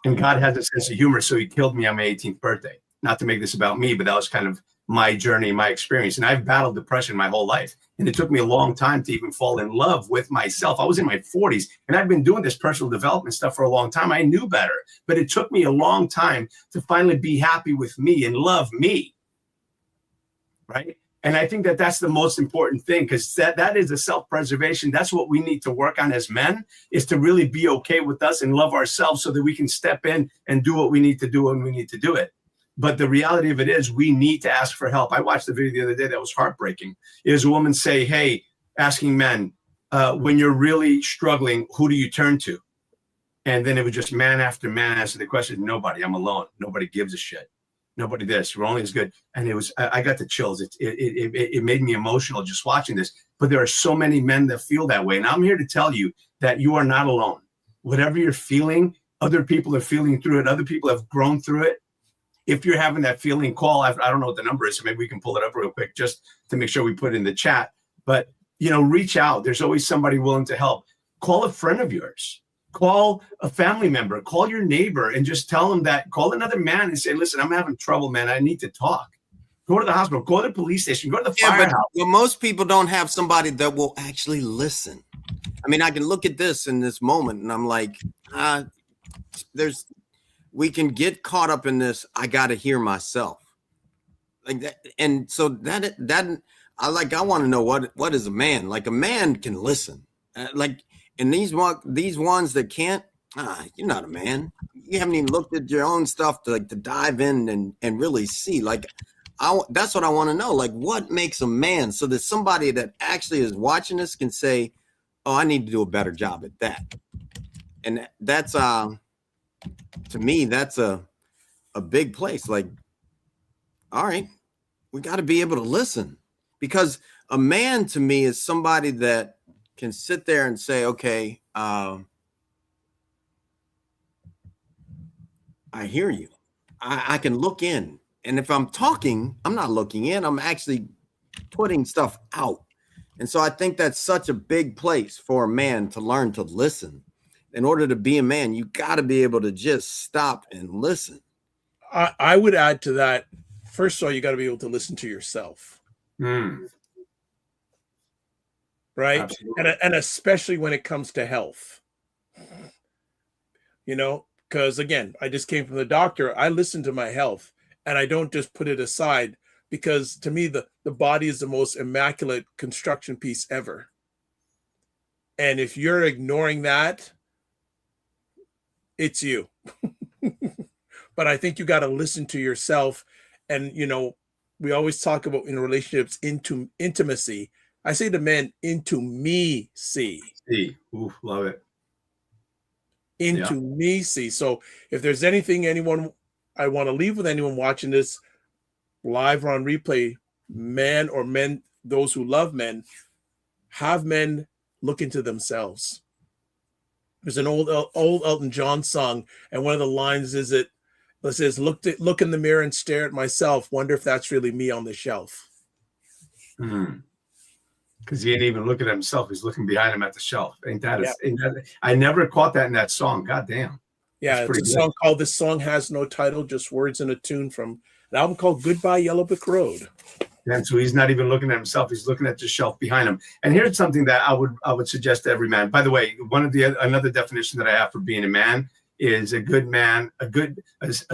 And God has a sense of humor, so he killed me on my 18th birthday. Not to make this about me, but that was kind of my journey, my experience. And I've battled depression my whole life. And it took me a long time to even fall in love with myself. I was in my 40s and I've been doing this personal development stuff for a long time. I knew better, but it took me a long time to finally be happy with me and love me. Right? And I think that that's the most important thing, because that is a self-preservation. That's what we need to work on as men, is to really be okay with us and love ourselves so that we can step in and do what we need to do when we need to do it. But the reality of it is we need to ask for help. I watched the video the other day that was heartbreaking. It was a woman say, hey, asking men, when you're really struggling, who do you turn to? And then it was just man after man answer the question. Nobody. I'm alone. Nobody gives a shit. Nobody this. We're only as good. And it was, I got the chills. It made me emotional just watching this. But there are so many men that feel that way. And I'm here to tell you that you are not alone. Whatever you're feeling, other people are feeling through it. Other people have grown through it. If you're having that feeling, call. I don't know what the number is, so maybe we can pull it up real quick just to make sure we put it in the chat. But, you know, reach out. There's always somebody willing to help. Call a friend of yours. Call a family member. Call your neighbor and just tell them that. Call another man and say, listen, I'm having trouble, man. I need to talk. Go to the hospital. Go to the police station. Go to the firehouse. But most people don't have somebody that will actually listen. I mean, I can look at this in this moment and I'm like, we can get caught up in this. I got to hear myself like that. And so that I want to know what is a man? Like a man can listen. And these ones that can't, you're not a man. You haven't even looked at your own stuff to dive in and really see. That's what I want to know. Like, what makes a man, so that somebody that actually is watching this can say, oh, I need to do a better job at that. And that's to me, that's a big place. Like, all right, we got to be able to listen, because a man to me is somebody that can sit there and say, okay, I hear you. I can look in. And if I'm talking, I'm not looking in, I'm actually putting stuff out. And so I think that's such a big place for a man to learn to listen. In order to be a man, you got to be able to just stop and listen. I would add to that, first of all, you got to be able to listen to yourself. Right? And especially when it comes to health. You know, because again, I just came from the doctor. I listen to my health and I don't just put it aside, because to me, the body is the most immaculate construction piece ever. And if you're ignoring that, it's you. But I think you got to listen to yourself. And, you know, we always talk about in relationships intimacy. I say to men, into me see. Ooh, love it. Into me see. So if there's anything I want to leave with anyone watching this live or on replay, man or men, those who love men, have men look into themselves. There's an old Elton John song, and one of the lines is it says, look in the mirror and stare at myself. Wonder if that's really me on the shelf. Because he ain't even looking at himself. He's looking behind him at the shelf. Ain't that I never caught that in that song. God damn. Yeah, it's a song called This Song Has No Title, Just Words in a Tune, from an album called Goodbye Yellow Brick Road. And so he's not even looking at himself. He's looking at the shelf behind him. And here's something that I would suggest to every man. By the way, another definition that I have for being a man is a good man. A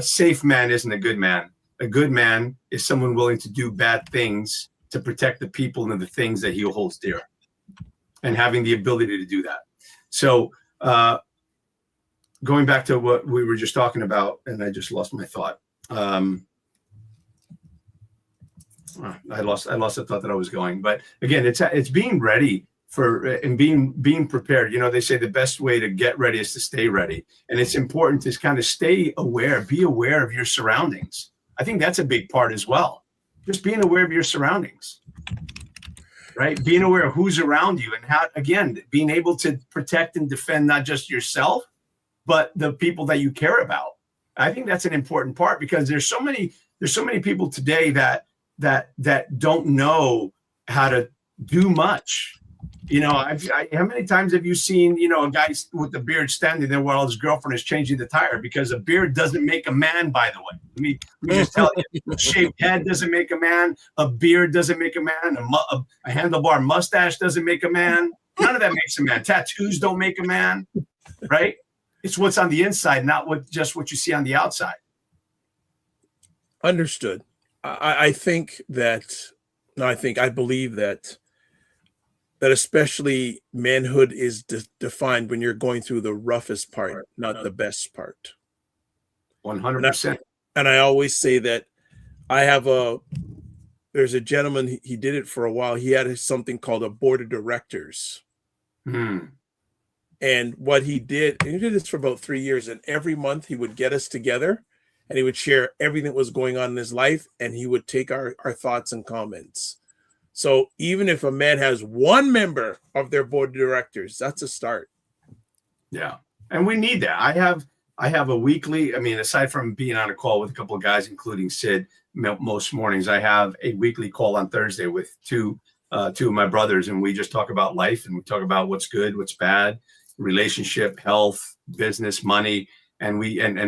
safe man isn't a good man. A good man is someone willing to do bad things to protect the people and the things that he holds dear, and having the ability to do that. So going back to what we were just talking about, and I just lost my thought. I lost the thought that I was going. But again, it's being ready for and being prepared. You know, they say the best way to get ready is to stay ready, and it's important to kind of stay aware, be aware of your surroundings. I think that's a big part as well. Just being aware of your surroundings, right? Being aware of who's around you, and how, again, being able to protect and defend not just yourself, but the people that you care about. I think that's an important part, because there's so many people today that don't know how to do much. You know, how many times have you seen, you know, a guy with the beard standing there while his girlfriend is changing the tire? Because a beard doesn't make a man, by the way. Let me just tell you, a shaved head doesn't make a man. A beard doesn't make a man. A handlebar mustache doesn't make a man. None of that makes a man. Tattoos don't make a man, right? It's what's on the inside, not just what you see on the outside. Understood. I think that No, I believe that especially manhood is defined when you're going through the roughest part, not the best part. 100%. And I always say that there's a gentleman, he did it for a while. He had something called a board of directors. And what he did this for about 3 years. And every month he would get us together and he would share everything that was going on in his life. And he would take our thoughts and comments. So even if a man has one member of their board of directors, that's a start. Yeah. And we need that. I have a weekly, I mean, aside from being on a call with a couple of guys, including Sid, most mornings, I have a weekly call on Thursday with two of my brothers. And we just talk about life and we talk about what's good, what's bad, relationship, health, business, money. And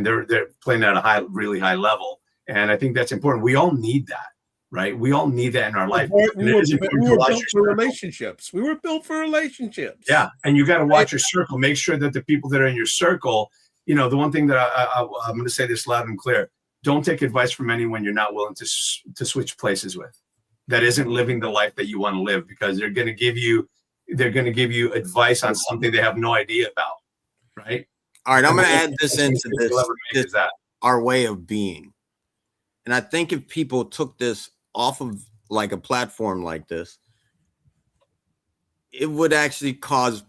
they're playing at a really high level. And I think that's important. We all need that, right? We all need that in our life. We were built for relationships. We were built for relationships. Yeah. And you got to watch your circle. Make sure that the people that are in your circle, you know, the one thing that I'm going to say this loud and clear, don't take advice from anyone you're not willing to switch places with. That isn't living the life that you want to live, because they're going to give you advice on something they have no idea about. Right. All right. I'm going to add this into this our way of being. And I think if people took this off of like a platform like this, it would actually cause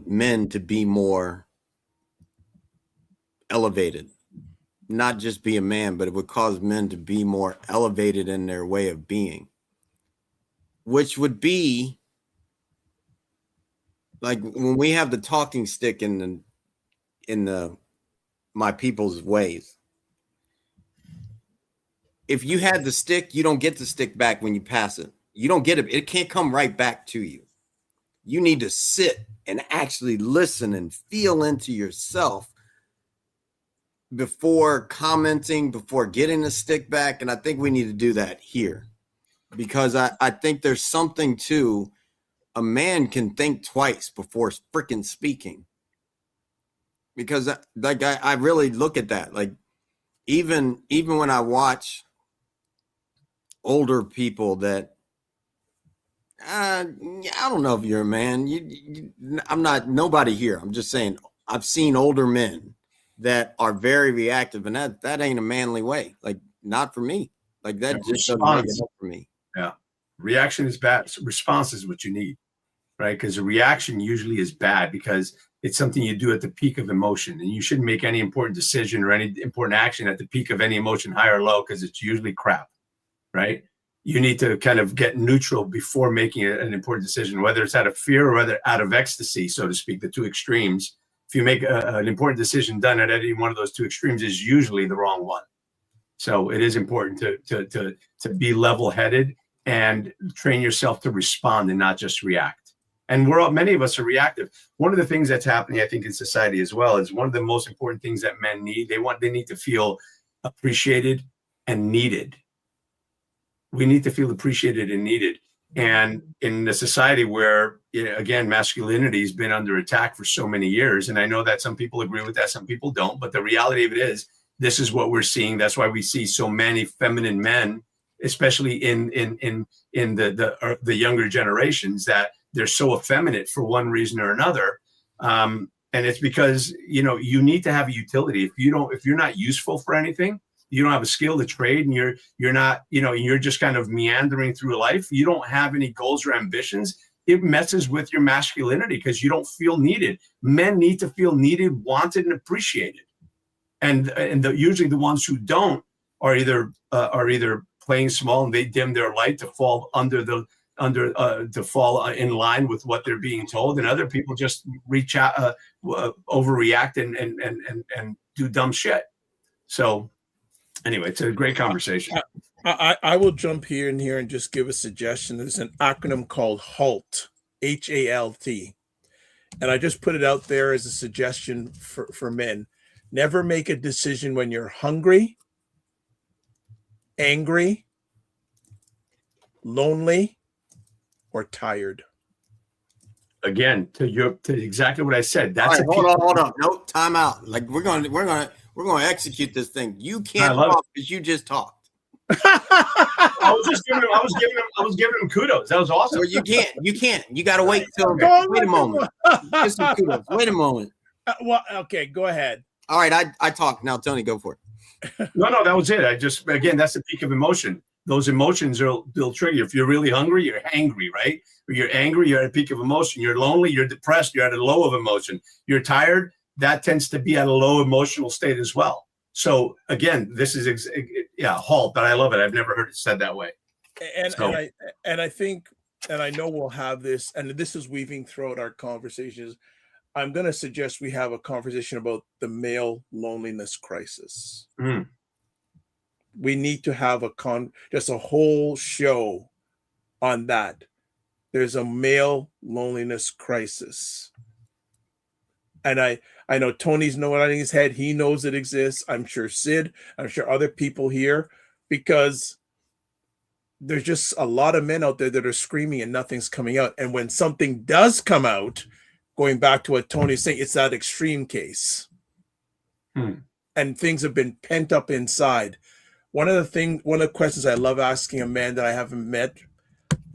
men to be more elevated, not just be a man, but it would cause men to be more elevated in their way of being, which would be like when we have the talking stick in the my people's ways. If you had the stick, you don't get the stick back when you pass it. You don't get it. It can't come right back to you. You need to sit and actually listen and feel into yourself before commenting, before getting the stick back. And I think we need to do that here, because I think there's something to a man can think twice before freaking speaking. Because like I really look at that. Like even when I watch older people that I don't know if you're a man. I'm not nobody here. I'm just saying I've seen older men that are very reactive, and that ain't a manly way. Like not for me. Like that just doesn't make it up for me. Yeah, reaction is bad. Response is what you need, right? Because a reaction usually is bad because it's something you do at the peak of emotion, and you shouldn't make any important decision or any important action at the peak of any emotion, high or low, because it's usually crap, right? You need to kind of get neutral before making an important decision, whether it's out of fear or whether out of ecstasy, so to speak, the two extremes. If you make an important decision done at any one of those two extremes is usually the wrong one. So it is important to be level-headed and train yourself to respond and not just react. And many of us are reactive. One of the things that's happening, I think, in society as well is one of the most important things that men need. They need to feel appreciated and needed. We need to feel appreciated and needed. And in a society where, again, masculinity has been under attack for so many years, and I know that some people agree with that, some people don't, but the reality of it is, this is what we're seeing. That's why we see so many feminine men, especially in the younger generations, that they're so effeminate for one reason or another. And it's because, you need to have a utility. If you're not useful for anything, you don't have a skill to trade, and you're not, you're just kind of meandering through life. You don't have any goals or ambitions. It messes with your masculinity because you don't feel needed. Men need to feel needed, wanted, and appreciated. And usually the ones who don't are either playing small and they dim their light to fall to fall in line with what they're being told, and other people just reach out, overreact and do dumb shit. So anyway, it's a great conversation. I will jump here and just give a suggestion. There's an acronym called HALT, HALT. And I just put it out there as a suggestion for men. Never make a decision when you're hungry, angry, lonely, or tired. Again, to exactly what I said. That's right, hold on. No, time out. Like we're going to execute this thing. You can't talk because you just talked. I was giving him kudos. That was awesome. Well, you can't. You got to wait till. Wait a moment. Give some kudos. Wait a moment. Well, okay, go ahead. All right, I talk now. Tony, go for it. No, that was it. Again, that's the peak of emotion. Those emotions they'll trigger you. If you're really hungry, you're angry, right? Or you're angry, you're at a peak of emotion. You're lonely, you're depressed, you're at a low of emotion. You're tired, that tends to be at a low emotional state as well. So again, this is halt, but I love it. I've never heard it said that way. And I think, and I know we'll have this, and this is weaving throughout our conversations. I'm going to suggest we have a conversation about the male loneliness crisis. Mm. We need to have just a whole show on that. There's a male loneliness crisis. And I know Tony's nodding his head. He knows it exists. I'm sure Sid, I'm sure other people here, because there's just a lot of men out there that are screaming and nothing's coming out. And when something does come out, going back to what Tony's saying, it's that extreme case. And things have been pent up inside. One of the questions I love asking a man that I haven't met,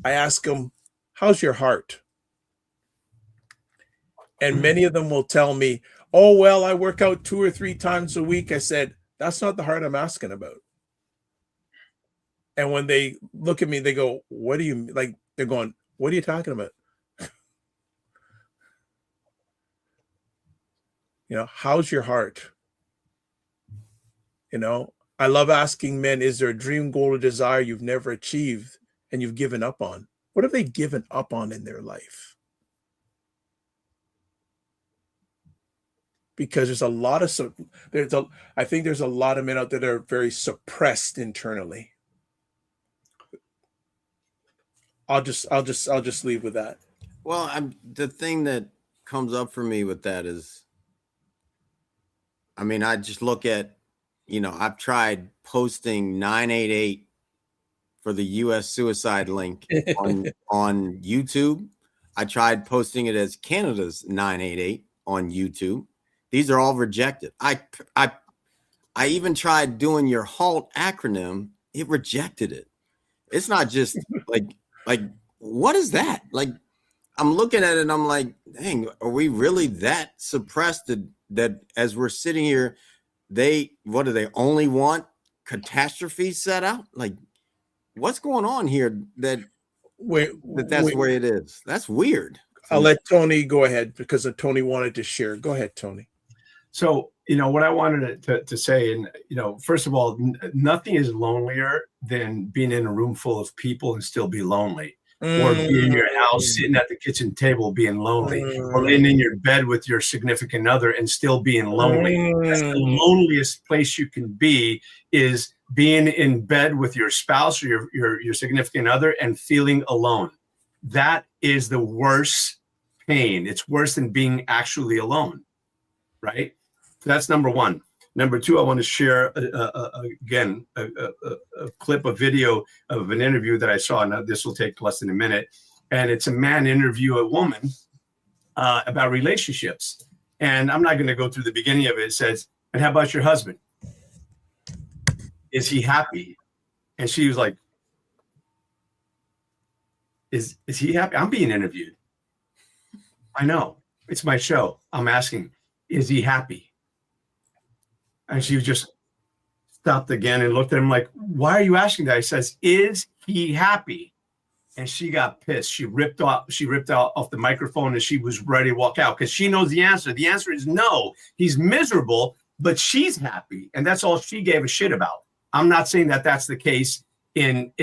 I ask him, how's your heart? And many of them will tell me, oh, well, I work out 2 or 3 times a week. I said, that's not the heart I'm asking about. And when they look at me, they go, what do you like? They're going, what are you talking about? How's your heart? I love asking men, is there a dream, goal, or desire you've never achieved and you've given up on? What have they given up on in their life? Because there's a lot of I think there's a lot of men out there that are very suppressed internally. I'll just leave with that. Well, the thing that comes up for me with that is, I just look at, I've tried posting 988 for the U.S. suicide link on YouTube. I tried posting it as Canada's 988 on YouTube. These are all rejected. I even tried doing your HALT acronym. It rejected it. It's not just like what is that? Like, I'm looking at it and I'm like, dang, are we really that suppressed that as we're sitting here, what do they only want catastrophe set out? Like, what's going on here that's the way it is? That's weird. I'll let Tony go ahead because Tony wanted to share. Go ahead, Tony. So, what I wanted to say, and, first of all, nothing is lonelier than being in a room full of people and still be lonely. Or being in your house, sitting at the kitchen table, being lonely, or laying in your bed with your significant other and still being lonely. That's the loneliest place you can be, is being in bed with your spouse or your significant other and feeling alone. That is the worst pain. It's worse than being actually alone, right? So that's number one. Number two, I want to share again a clip, a video of an interview that I saw. Now, this will take less than a minute, and it's a man interview a woman about relationships. And I'm not going to go through the beginning of it. It says, "And how about your husband? Is he happy?" And she was like, "Is he happy? I'm being interviewed. I know, it's my show. I'm asking, is he happy?" And she just stopped again and looked at him like, "Why are you asking that?" He says, "Is he happy?" And she got pissed. She ripped off the microphone and she was ready to walk out because she knows the answer. The answer is no. He's miserable, but she's happy. And that's all she gave a shit about. I'm not saying that that's the case in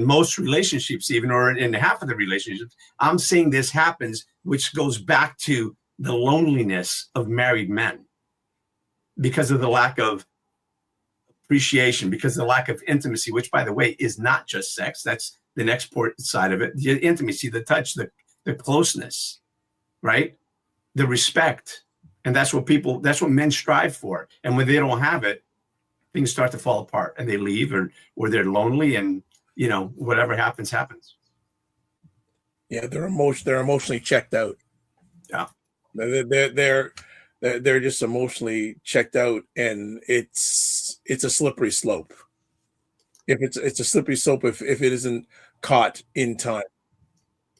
most relationships, even, or in half of the relationships. I'm saying this happens, which goes back to the loneliness of married men. Because of the lack of appreciation, because of the lack of intimacy, which, by the way, is not just sex. That's the next side of it. The intimacy, the touch, the closeness, right? The respect. And that's what men strive for. And when they don't have it, things start to fall apart and they leave or they're lonely and, whatever happens. Yeah, they're emotionally checked out. Yeah. They're just emotionally checked out, and it's a slippery slope. If it's a slippery slope if it isn't caught in time.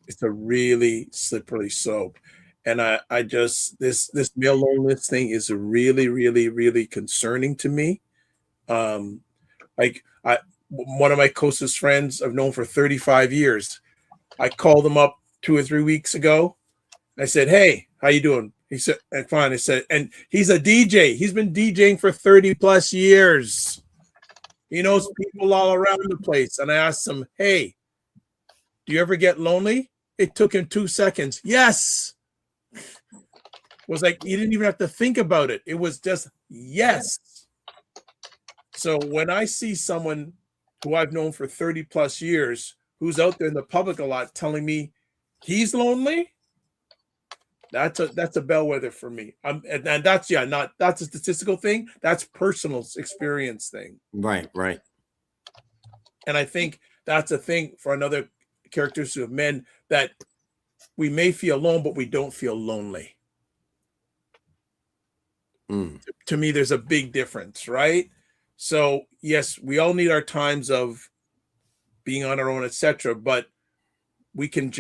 It's a really slippery slope. And I just this male loneliness thing is really, really, really concerning to me. Um, like one of my closest friends I've known for 35 years. I called him up 2 or 3 weeks ago. I said, "Hey, how you doing?" He said, "And fine." I said, and he's a DJ. He's been DJing for 30 plus years. He knows people all around the place. And I asked him, "Hey, do you ever get lonely?" It took him 2 seconds. Yes. It was like he didn't even have to think about it. It was just yes. So when I see someone who I've known for 30 plus years who's out there in the public a lot telling me he's lonely, that's a bellwether for me. And that's that's a statistical thing. That's personal experience thing. Right. And I think that's a thing for another characteristic of men, that we may feel alone, but we don't feel lonely. To me, there's a big difference, right? So yes, we all need our times of being on our own, etc. But we can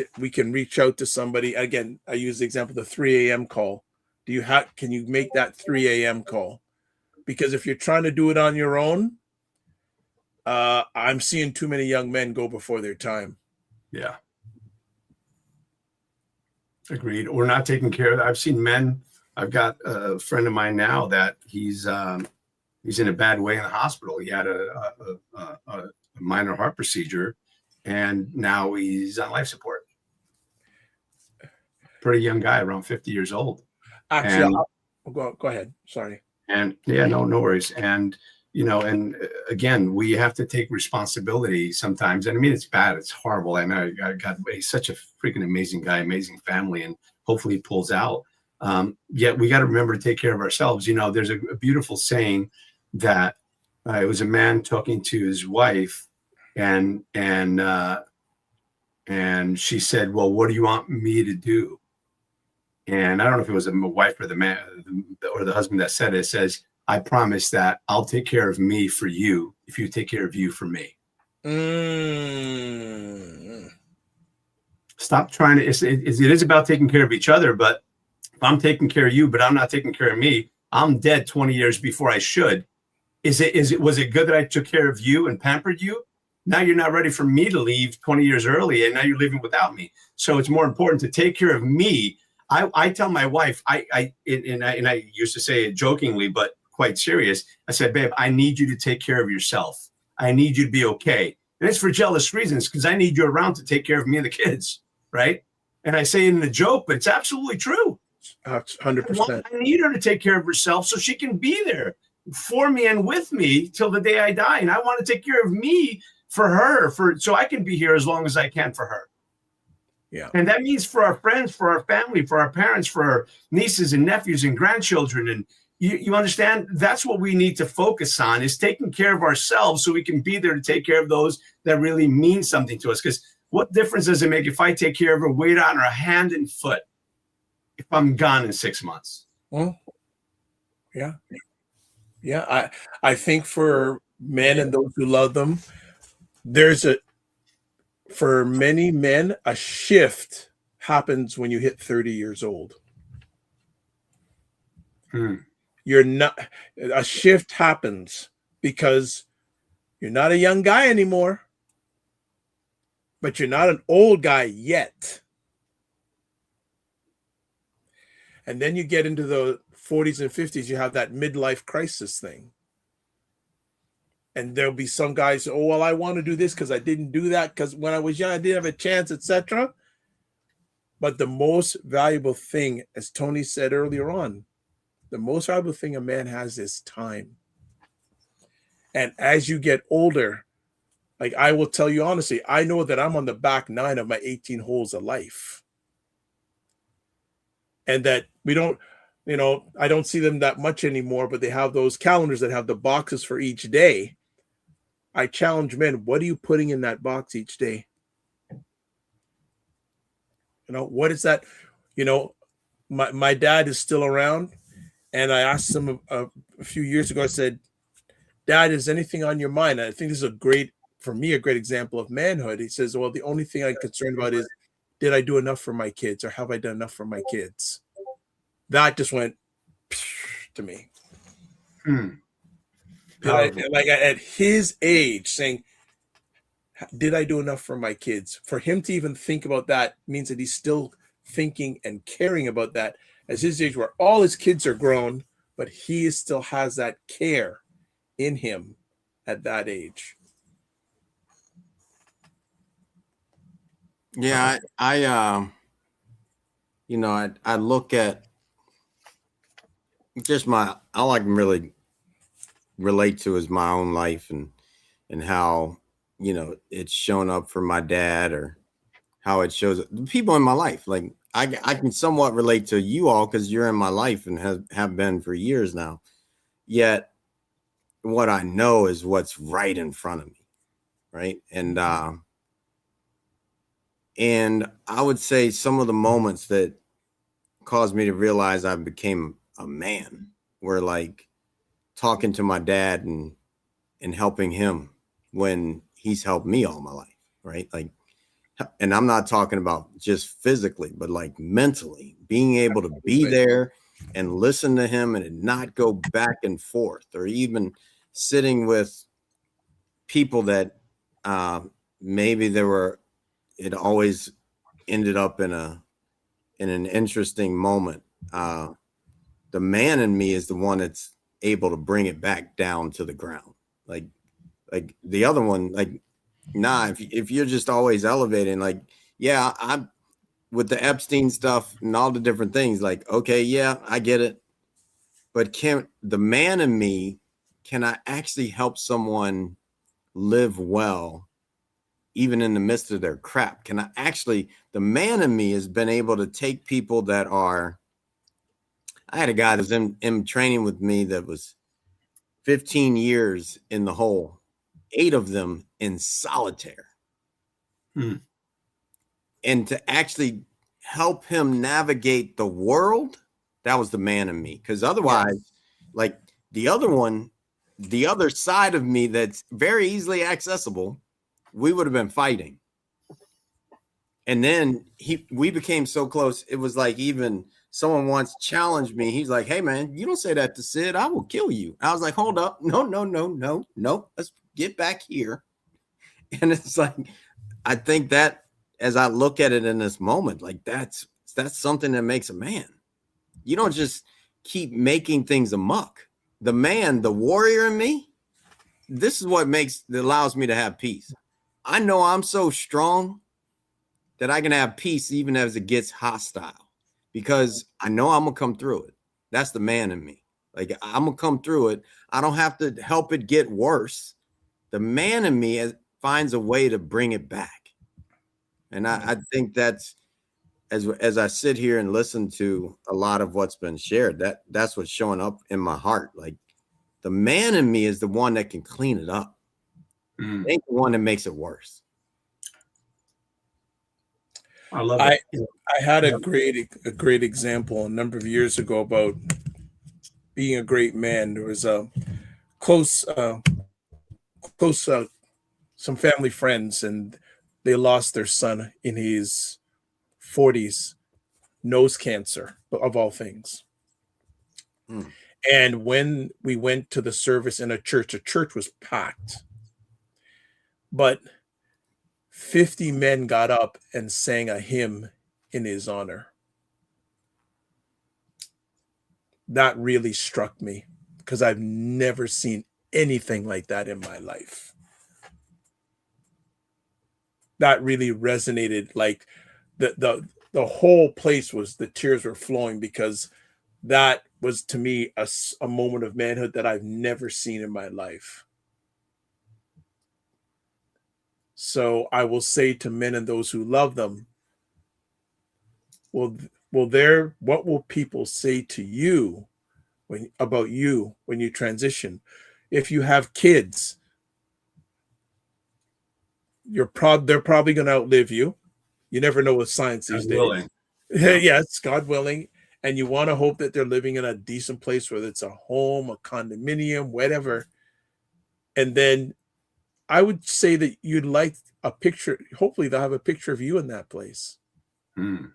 reach out to somebody. Again, I use the example, the 3 a.m. call. Can you make that 3 a.m. call? Because if you're trying to do it on your own, I'm seeing too many young men go before their time. Yeah. Agreed. Or not taking care of. I've seen men. I've got a friend of mine now that he's in a bad way in the hospital. He had a minor heart procedure, and now he's on life support. Pretty young guy, around 50 years old. Actually, go ahead. Sorry. And yeah, no worries. And and again, we have to take responsibility sometimes. And I mean, it's bad. It's horrible. And I got such a freaking amazing guy, amazing family, and hopefully he pulls out. Yet we got to remember to take care of ourselves. There's a beautiful saying that it was a man talking to his wife, and she said, "Well, what do you want me to do?" And I don't know if it was the wife or the man or the husband that said it. It says, "I promise that I'll take care of me for you if you take care of you for me." Stop trying to. It is about taking care of each other, but if I'm taking care of you, but I'm not taking care of me, I'm dead 20 years before I should. Was it good that I took care of you and pampered you? Now you're not ready for me to leave 20 years early, and now you're living without me. So it's more important to take care of me. I tell my wife, I used to say it jokingly, but quite serious. I said, "Babe, I need you to take care of yourself. I need you to be okay." And it's for jealous reasons, because I need you around to take care of me and the kids, right? And I say it in a joke, but it's absolutely true. 100%. I need her to take care of herself so she can be there for me and with me till the day I die. And I want to take care of me for her, so I can be here as long as I can for her. Yeah. And that means for our friends, for our family, for our parents, for our nieces and nephews and grandchildren. And you understand, that's what we need to focus on, is taking care of ourselves so we can be there to take care of those that really mean something to us. Because what difference does it make if I take care of her, wait on her hand and foot, if I'm gone in 6 months? Well, yeah. Yeah. I think for men and those who love them, for many men, a shift happens when you hit 30 years old. A shift happens because you're not a young guy anymore, but you're not an old guy yet. And then you get into the 40s and 50s, you have that midlife crisis thing. And there'll be some guys, "Oh, well, I want to do this because I didn't do that because when I was young, I didn't have a chance," etc. But the most valuable thing, as Tony said earlier on, the most valuable thing a man has is time. And as you get older, like I will tell you honestly, I know that I'm on the back 9 of my 18 holes of life. And that we don't, I don't see them that much anymore, but they have those calendars that have the boxes for each day. I challenge men, what are you putting in that box each day? What is that? My dad is still around, and I asked him a few years ago, I said, Dad, is anything on your mind? And I think this is a great example of manhood. He says, well, the only thing I'm concerned about is, did I do enough for my kids, or have I done enough for my kids? That just went to me. Like at his age, saying, did I do enough for my kids? For him to even think about that means that he's still thinking and caring about that at his age, where all his kids are grown, but he still has that care in him at that age. Yeah, I look at just all I can really relate to is my own life and how, it's shown up for my dad, or how it shows up the people in my life. Like I can somewhat relate to you all because you're in my life and have been for years now. Yet what I know is what's right in front of me. Right. And I would say some of the moments that caused me to realize I became a man were like talking to my dad and helping him when he's helped me all my life. Right. Like, and I'm not talking about just physically, but like mentally being able to be there and listen to him and not go back and forth, or even sitting with people that maybe it always ended up in an interesting moment. The man in me is the one that's able to bring it back down to the ground. Like the other one, like, nah, if you're just always elevating, like, yeah, I'm with the Epstein stuff and all the different things, like, okay, yeah, I get it. But the man in me, can I actually help someone live well, even in the midst of their crap? Can I actually, the man in me has been able to take people that are, I had a guy that was in training with me that was 15 years in the hole, 8 of them in solitaire. And to actually help him navigate the world, that was the man in me. Because otherwise, like the other one, the other side of me that's very easily accessible, we would have been fighting. And then we became so close. It was like, even someone once challenged me. He's like, hey man, you don't say that to Sid, I will kill you. I was like, hold up. No. Let's get back here. And it's like, I think that as I look at it in this moment, like that's something that makes a man. You don't just keep making things amok. The man, the warrior in me, this is what allows me to have peace. I know I'm so strong that I can have peace even as it gets hostile, because I know I'm gonna come through it. That's the man in me. Like, I'm gonna come through it. I don't have to help it get worse. The man in me finds a way to bring it back. And I think that's, as I sit here and listen to a lot of what's been shared, that's what's showing up in my heart. Like, the man in me is the one that can clean it up. It ain't the one that makes it worse. I love it. I had a great example a number of years ago about being a great man. There was a close some family friends, and they lost their son in his 40s, nose cancer, of all things. And when we went to the service in a church was packed, but 50 men got up and sang a hymn in his honor. That really struck me, because I've never seen anything like that in my life. That really resonated. Like the whole place the tears were flowing, because that was, to me, a moment of manhood that I've never seen in my life. So I will say to men and those who love them, what will people say to you about you when you transition? If you have kids, they're probably going to outlive you. You never know with science these days. Yes, God willing. And you want to hope that they're living in a decent place, whether it's a home, a condominium, whatever. And then I would say that you'd like a picture. Hopefully they'll have a picture of you in that place. Hmm.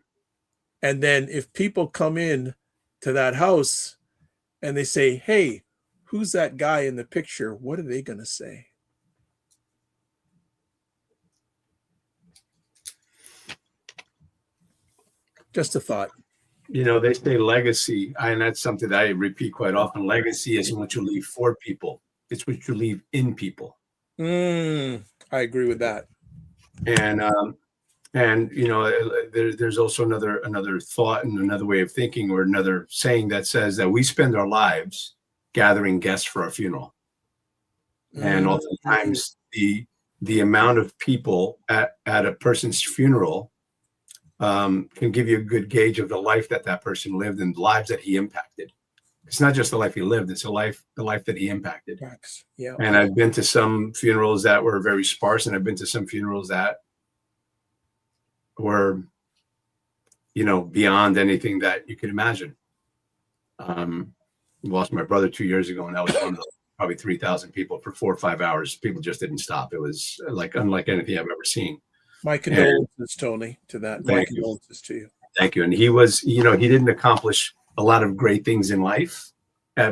And then if people come in to that house and they say, hey, who's that guy in the picture? What are they going to say? Just a thought. You know, they say legacy, and that's something that I repeat quite often. Legacy isn't what you leave for people; it's what you leave in people. I agree with that. And you know, there's also another thought and another way of thinking, or another saying that says that we spend our lives gathering guests for our funeral, and oftentimes the amount of people at a person's funeral can give you a good gauge of the life that person lived and the lives that he impacted. It's not just the life he lived; it's the life that he impacted. Yeah. And I've been to some funerals that were very sparse, and I've been to some funerals that were, you know, beyond anything that you could imagine. Lost my brother 2 years ago, and that was one of those, probably 3,000 people for 4 or 5 hours. People just didn't stop. It was like unlike anything I've ever seen. My condolences, Tony, to that. My condolences to you. Thank you. And he was, you know, he didn't accomplish a lot of great things in life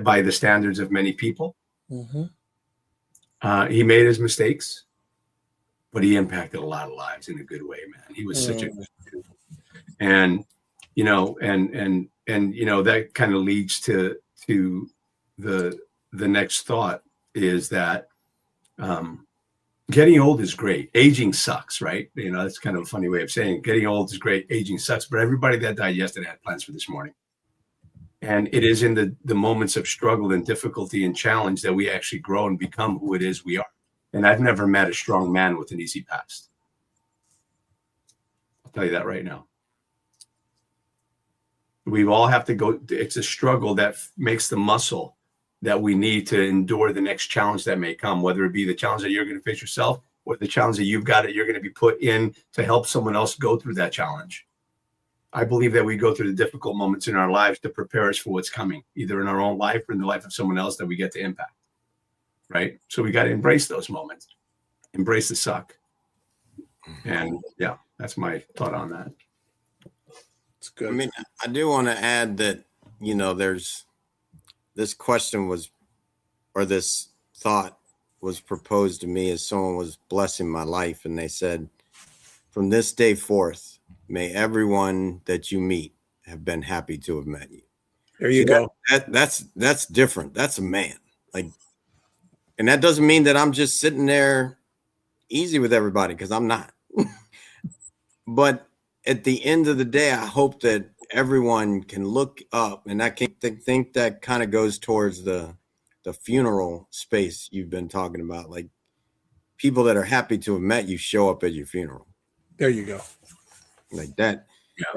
by the standards of many people. He made his mistakes, but he impacted a lot of lives in a good way, man. He was such a good dude. And, you know, and you know, that kind of leads to the next thought is that getting old is great. Aging sucks, right? You know, that's kind of a funny way of saying it. Getting old is great. Aging sucks. But everybody that died yesterday had plans for this morning. And it is in the moments of struggle and difficulty and challenge that we actually grow and become who it is we are. And I've never met a strong man with an easy past. I'll tell you that right now. We all have to go. It's a struggle that makes the muscle that we need to endure the next challenge that may come, whether it be the challenge that you're going to face yourself or the challenge that you've got that you're going to be put in to help someone else go through that challenge. I believe that we go through the difficult moments in our lives to prepare us for what's coming, either in our own life or in the life of someone else that we get to impact. Right? So we got to embrace those moments, embrace the suck. And yeah, that's my thought on that. It's good. I mean, I do want to add that, you know, there's this question was, or this thought was proposed to me as someone was blessing my life. And they said, from this day forth, may everyone that you meet have been happy to have met you. There you go. That's different. That's a man. Like, and that doesn't mean that I'm just sitting there easy with everybody, because I'm not. But at the end of the day, I hope that everyone can look up, and I can think that kind of goes towards the funeral space you've been talking about. Like, people that are happy to have met you show up at your funeral. There you go. Like that.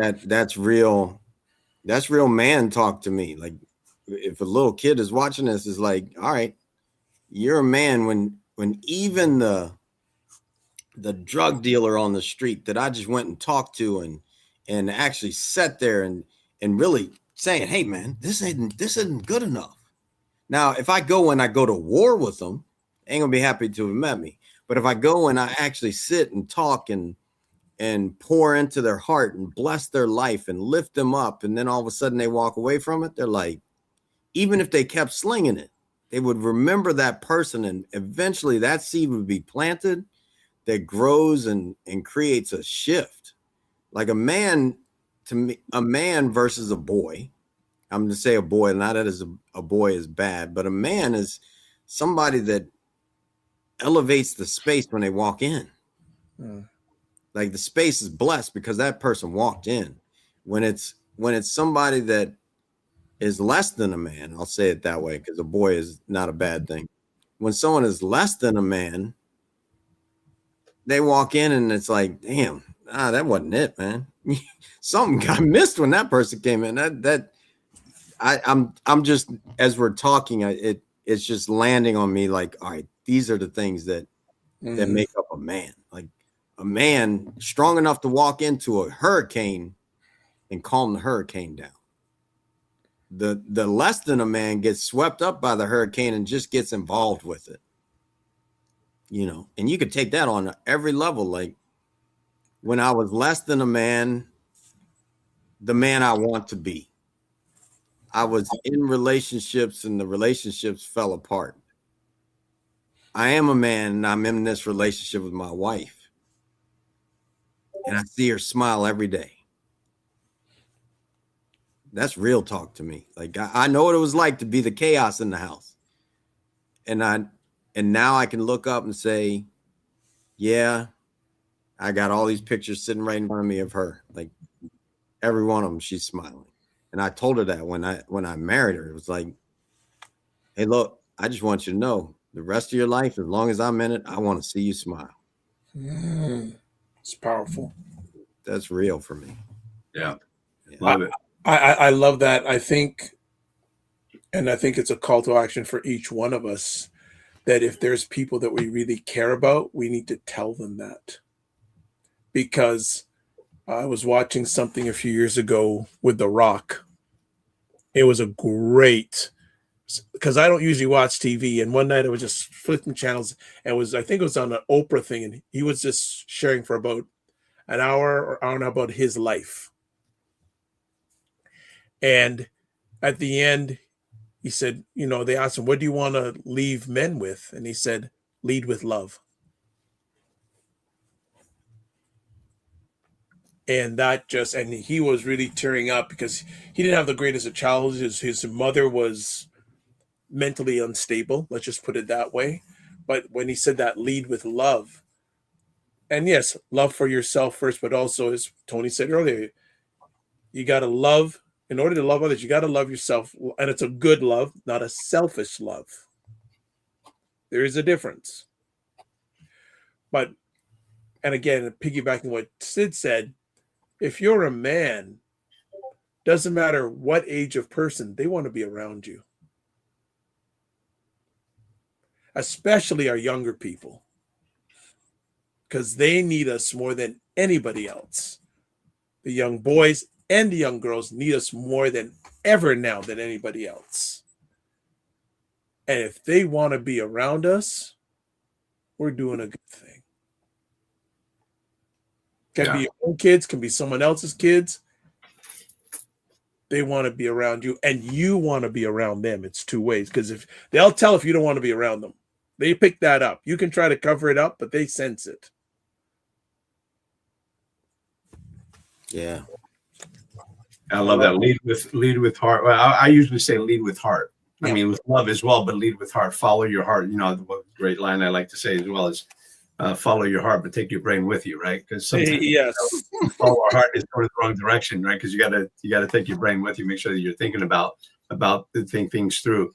Yeah. That's real. That's real man talk to me. Like, if a little kid is watching this, is like, all right, you're a man when even the drug dealer on the street that I just went and talked to and actually sat there and really saying, hey man, this isn't good enough. Now, if I go and I go to war with them, they ain't gonna be happy to have met me. But if I go and I actually sit and talk and pour into their heart and bless their life and lift them up, and then all of a sudden they walk away from it, they're like, even if they kept slinging it, they would remember that person, and eventually that seed would be planted that grows and creates a shift. Like a man, to me, a man versus a boy. I'm going to say a boy, not that a boy is bad, but a man is somebody that elevates the space when they walk in. Like, the space is blessed because that person walked in. When it's somebody that is less than a man, I'll say it that way, because a boy is not a bad thing. When someone is less than a man, they walk in and it's like, damn, that wasn't it, man. Something got missed when that person came in. I'm just, as we're talking, it's just landing on me like, all right, these are the things that make up a man. Like, a man strong enough to walk into a hurricane and calm the hurricane down. The less than a man gets swept up by the hurricane and just gets involved with it. you know, and you could take that on every level. Like when I was less than a man, the man I want to be. I was in relationships and the relationships fell apart. I am a man and I'm in this relationship with my wife. And I see her smile every day. That's real talk to me. Like I know what it was like to be the chaos in the house. And now I can look up and say, yeah, I got all these pictures sitting right in front of me of her. Like every one of them, she's smiling. And I told her that when I married her, it was like, hey, look, I just want you to know the rest of your life, as long as I'm in it, I want to see you smile. It's powerful. That's real for me. Yeah. Love it. I love that. I think it's a call to action for each one of us that if there's people that we really care about, we need to tell them that. Because I was watching something a few years ago with The Rock. It was a great, because I don't usually watch TV. And one night I was just flipping channels and I think it was on an Oprah thing. And he was just sharing for about an hour or hour and a half about his life. And at the end, he said, you know, they asked him, what do you want to leave men with? And he said, lead with love. And and he was really tearing up because he didn't have the greatest of childhoods. His mother was mentally unstable. Let's just put it that way. But when he said that, lead with love, and yes, love for yourself first, but also, as Tony said earlier, you got to love. In order to love others, you got to love yourself. And it's a good love, not a selfish love. There is a difference. But, and again, piggybacking what Sid said, if you're a man, doesn't matter what age of person, they want to be around you. Especially our younger people. Because they need us more than anybody else. The young boys and the young girls need us more than ever now than anybody else. And if they want to be around us, we're doing a good thing. Can be your own kids, can be someone else's kids. They want to be around you, and you want to be around them. It's two ways, because if they'll tell if you don't want to be around them. They pick that up. You can try to cover it up, but they sense it. Yeah. I love that. Lead with heart. Well, I usually say lead with heart. I mean, with love as well, but lead with heart. Follow your heart. You know, the great line I like to say as well is follow your heart, but take your brain with you, right? Because sometimes follow our heart is going in the wrong direction, right? Because you gotta take your brain with you. Make sure that you're thinking about the things through.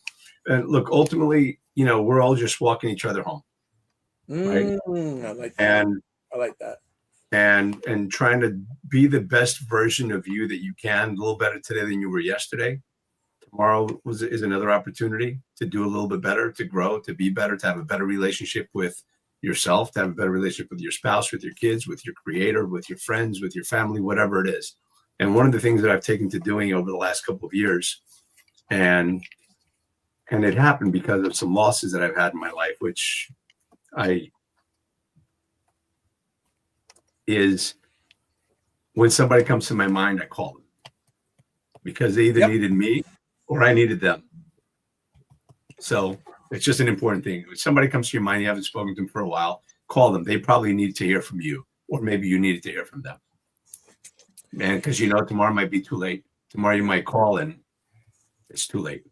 And look, ultimately, you know, we're all just walking each other home, right? I like that. I like that. And trying to be the best version of you that you can, a little better today than you were yesterday. Tomorrow is another opportunity to do a little bit better, to grow, to be better, to have a better relationship with yourself, to have a better relationship with your spouse, with your kids, with your creator, with your friends, with your family, whatever it is. And one of the things that I've taken to doing over the last couple of years, and it happened because of some losses that I've had in my life, which is when somebody comes to my mind, I call them because they either needed me or I needed them. So it's just an important thing. If somebody comes to your mind, you haven't spoken to them for a while, call them. They probably need to hear from you, or maybe you needed to hear from them. Man, because you know tomorrow might be too late. Tomorrow you might call and it's too late.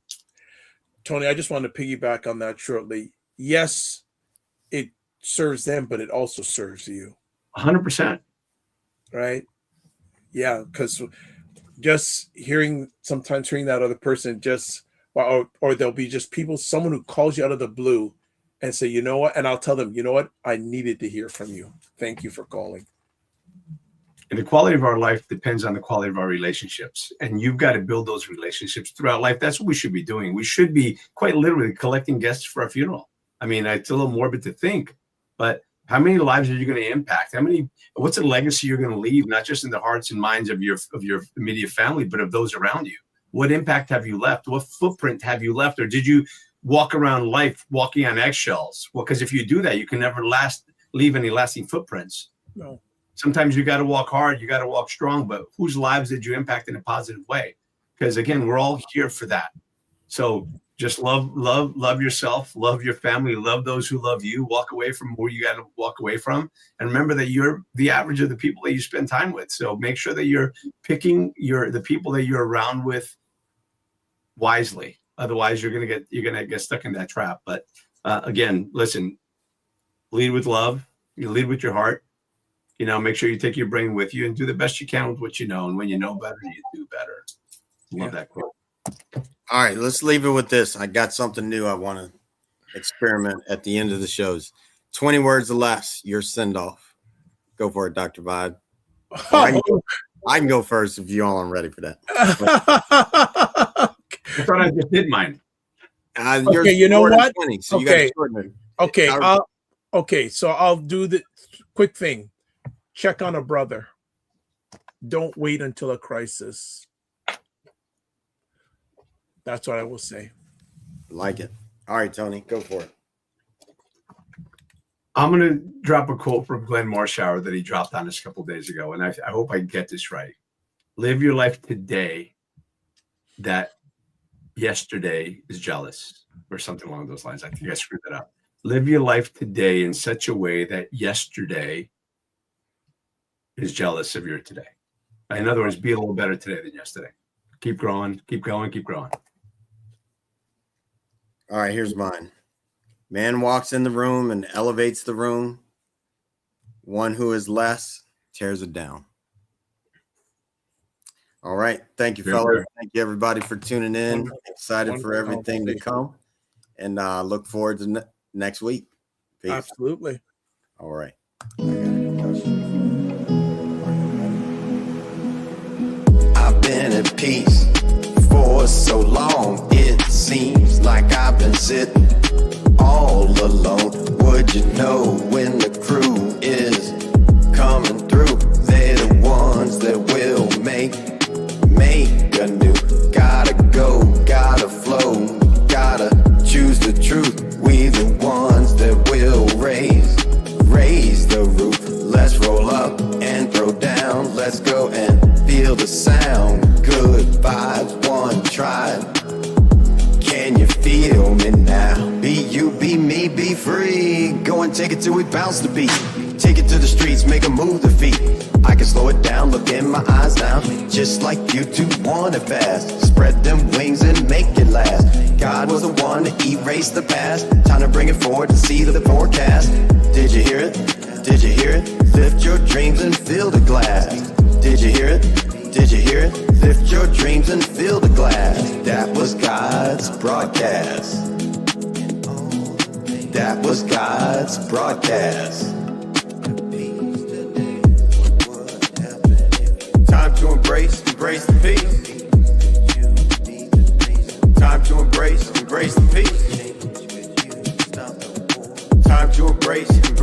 Tony, I just want to piggyback on that shortly. Yes, it serves them, but it also serves you. 100%. Right? Yeah, because just sometimes hearing that other person or there'll be just someone who calls you out of the blue and say, you know what? And I'll tell them, you know what? I needed to hear from you. Thank you for calling. And the quality of our life depends on the quality of our relationships. And you've got to build those relationships throughout life. That's what we should be doing. We should be quite literally collecting guests for our funeral. I mean, it's a little morbid to think, but how many lives are you going to impact? What's a legacy you're going to leave, not just in the hearts and minds of your immediate family, but of those around you? What impact have you left? What footprint have you left? Or did you walk around life walking on eggshells. Well, because if you do that, you can never leave any lasting footprints. No. Sometimes you got to walk hard, you got to walk strong, but whose lives did you impact in a positive way? Because again, we're all here for that. So just love yourself, love your family, love those who love you, walk away from where you got to walk away from. And remember that you're the average of the people that you spend time with. So make sure that you're picking the people that you're around with wisely. Otherwise you're going to get stuck in that trap. But again, listen, lead with love, you lead with your heart. Make sure you take your brain with you and do the best you can with what you know. And when you know better, you do better. Love that quote. All right, let's leave it with this. I got something new I want to experiment at the end of the shows. 20 words or less, your send off. Go for it, Dr. Vibe. I can go first if you all aren't ready for that. I thought I just did mine. Okay, you know what? 20, so okay. Okay. Okay, so I'll do the quick thing. Check on a brother. Don't wait until a crisis. That's what I will say. Like it. All right, Tony, go for it. I'm going to drop a quote from Glenn Marshauer that he dropped on us a couple of days ago, and I hope I get this right. Live your life today that yesterday is jealous, or something along those lines. I think I screwed that up. Live your life today in such a way that yesterday is jealous of your today. In other words, be a little better today than yesterday. Keep growing, keep going, keep growing. All right, here's mine. Man walks in the room and elevates the room. One who is less tears it down. All right. Thank you, fellas. Thank you, everybody, for tuning in. Excited for everything to come. And look forward to next week. Peace. Absolutely. All right. I've been at peace for so long. It seems like I've been sitting all alone. Would you know when the crew is coming through? They're the ones that will make anew. Gotta go, gotta flow, gotta choose the truth. We the ones that will raise the roof. Let's roll up and throw down. Let's go and feel the sound. Good vibes, one tribe. Can you feel me now? Be you, be me, be free. Go and take it till we bounce the beat. Take it to the streets, make 'em move the feet. I can slow it down, look in my eyes now. Just like you two want it fast. Spread them wings and make it last. God was the one to erase the past. Time to bring it forward and see the forecast. Did you hear it? Did you hear it? Lift your dreams and fill the glass. Did you hear it? Did you hear it? Lift your dreams and fill the glass. That was God's broadcast. That was God's broadcast. Time to embrace the peace. Time to embrace the peace. Time to embrace the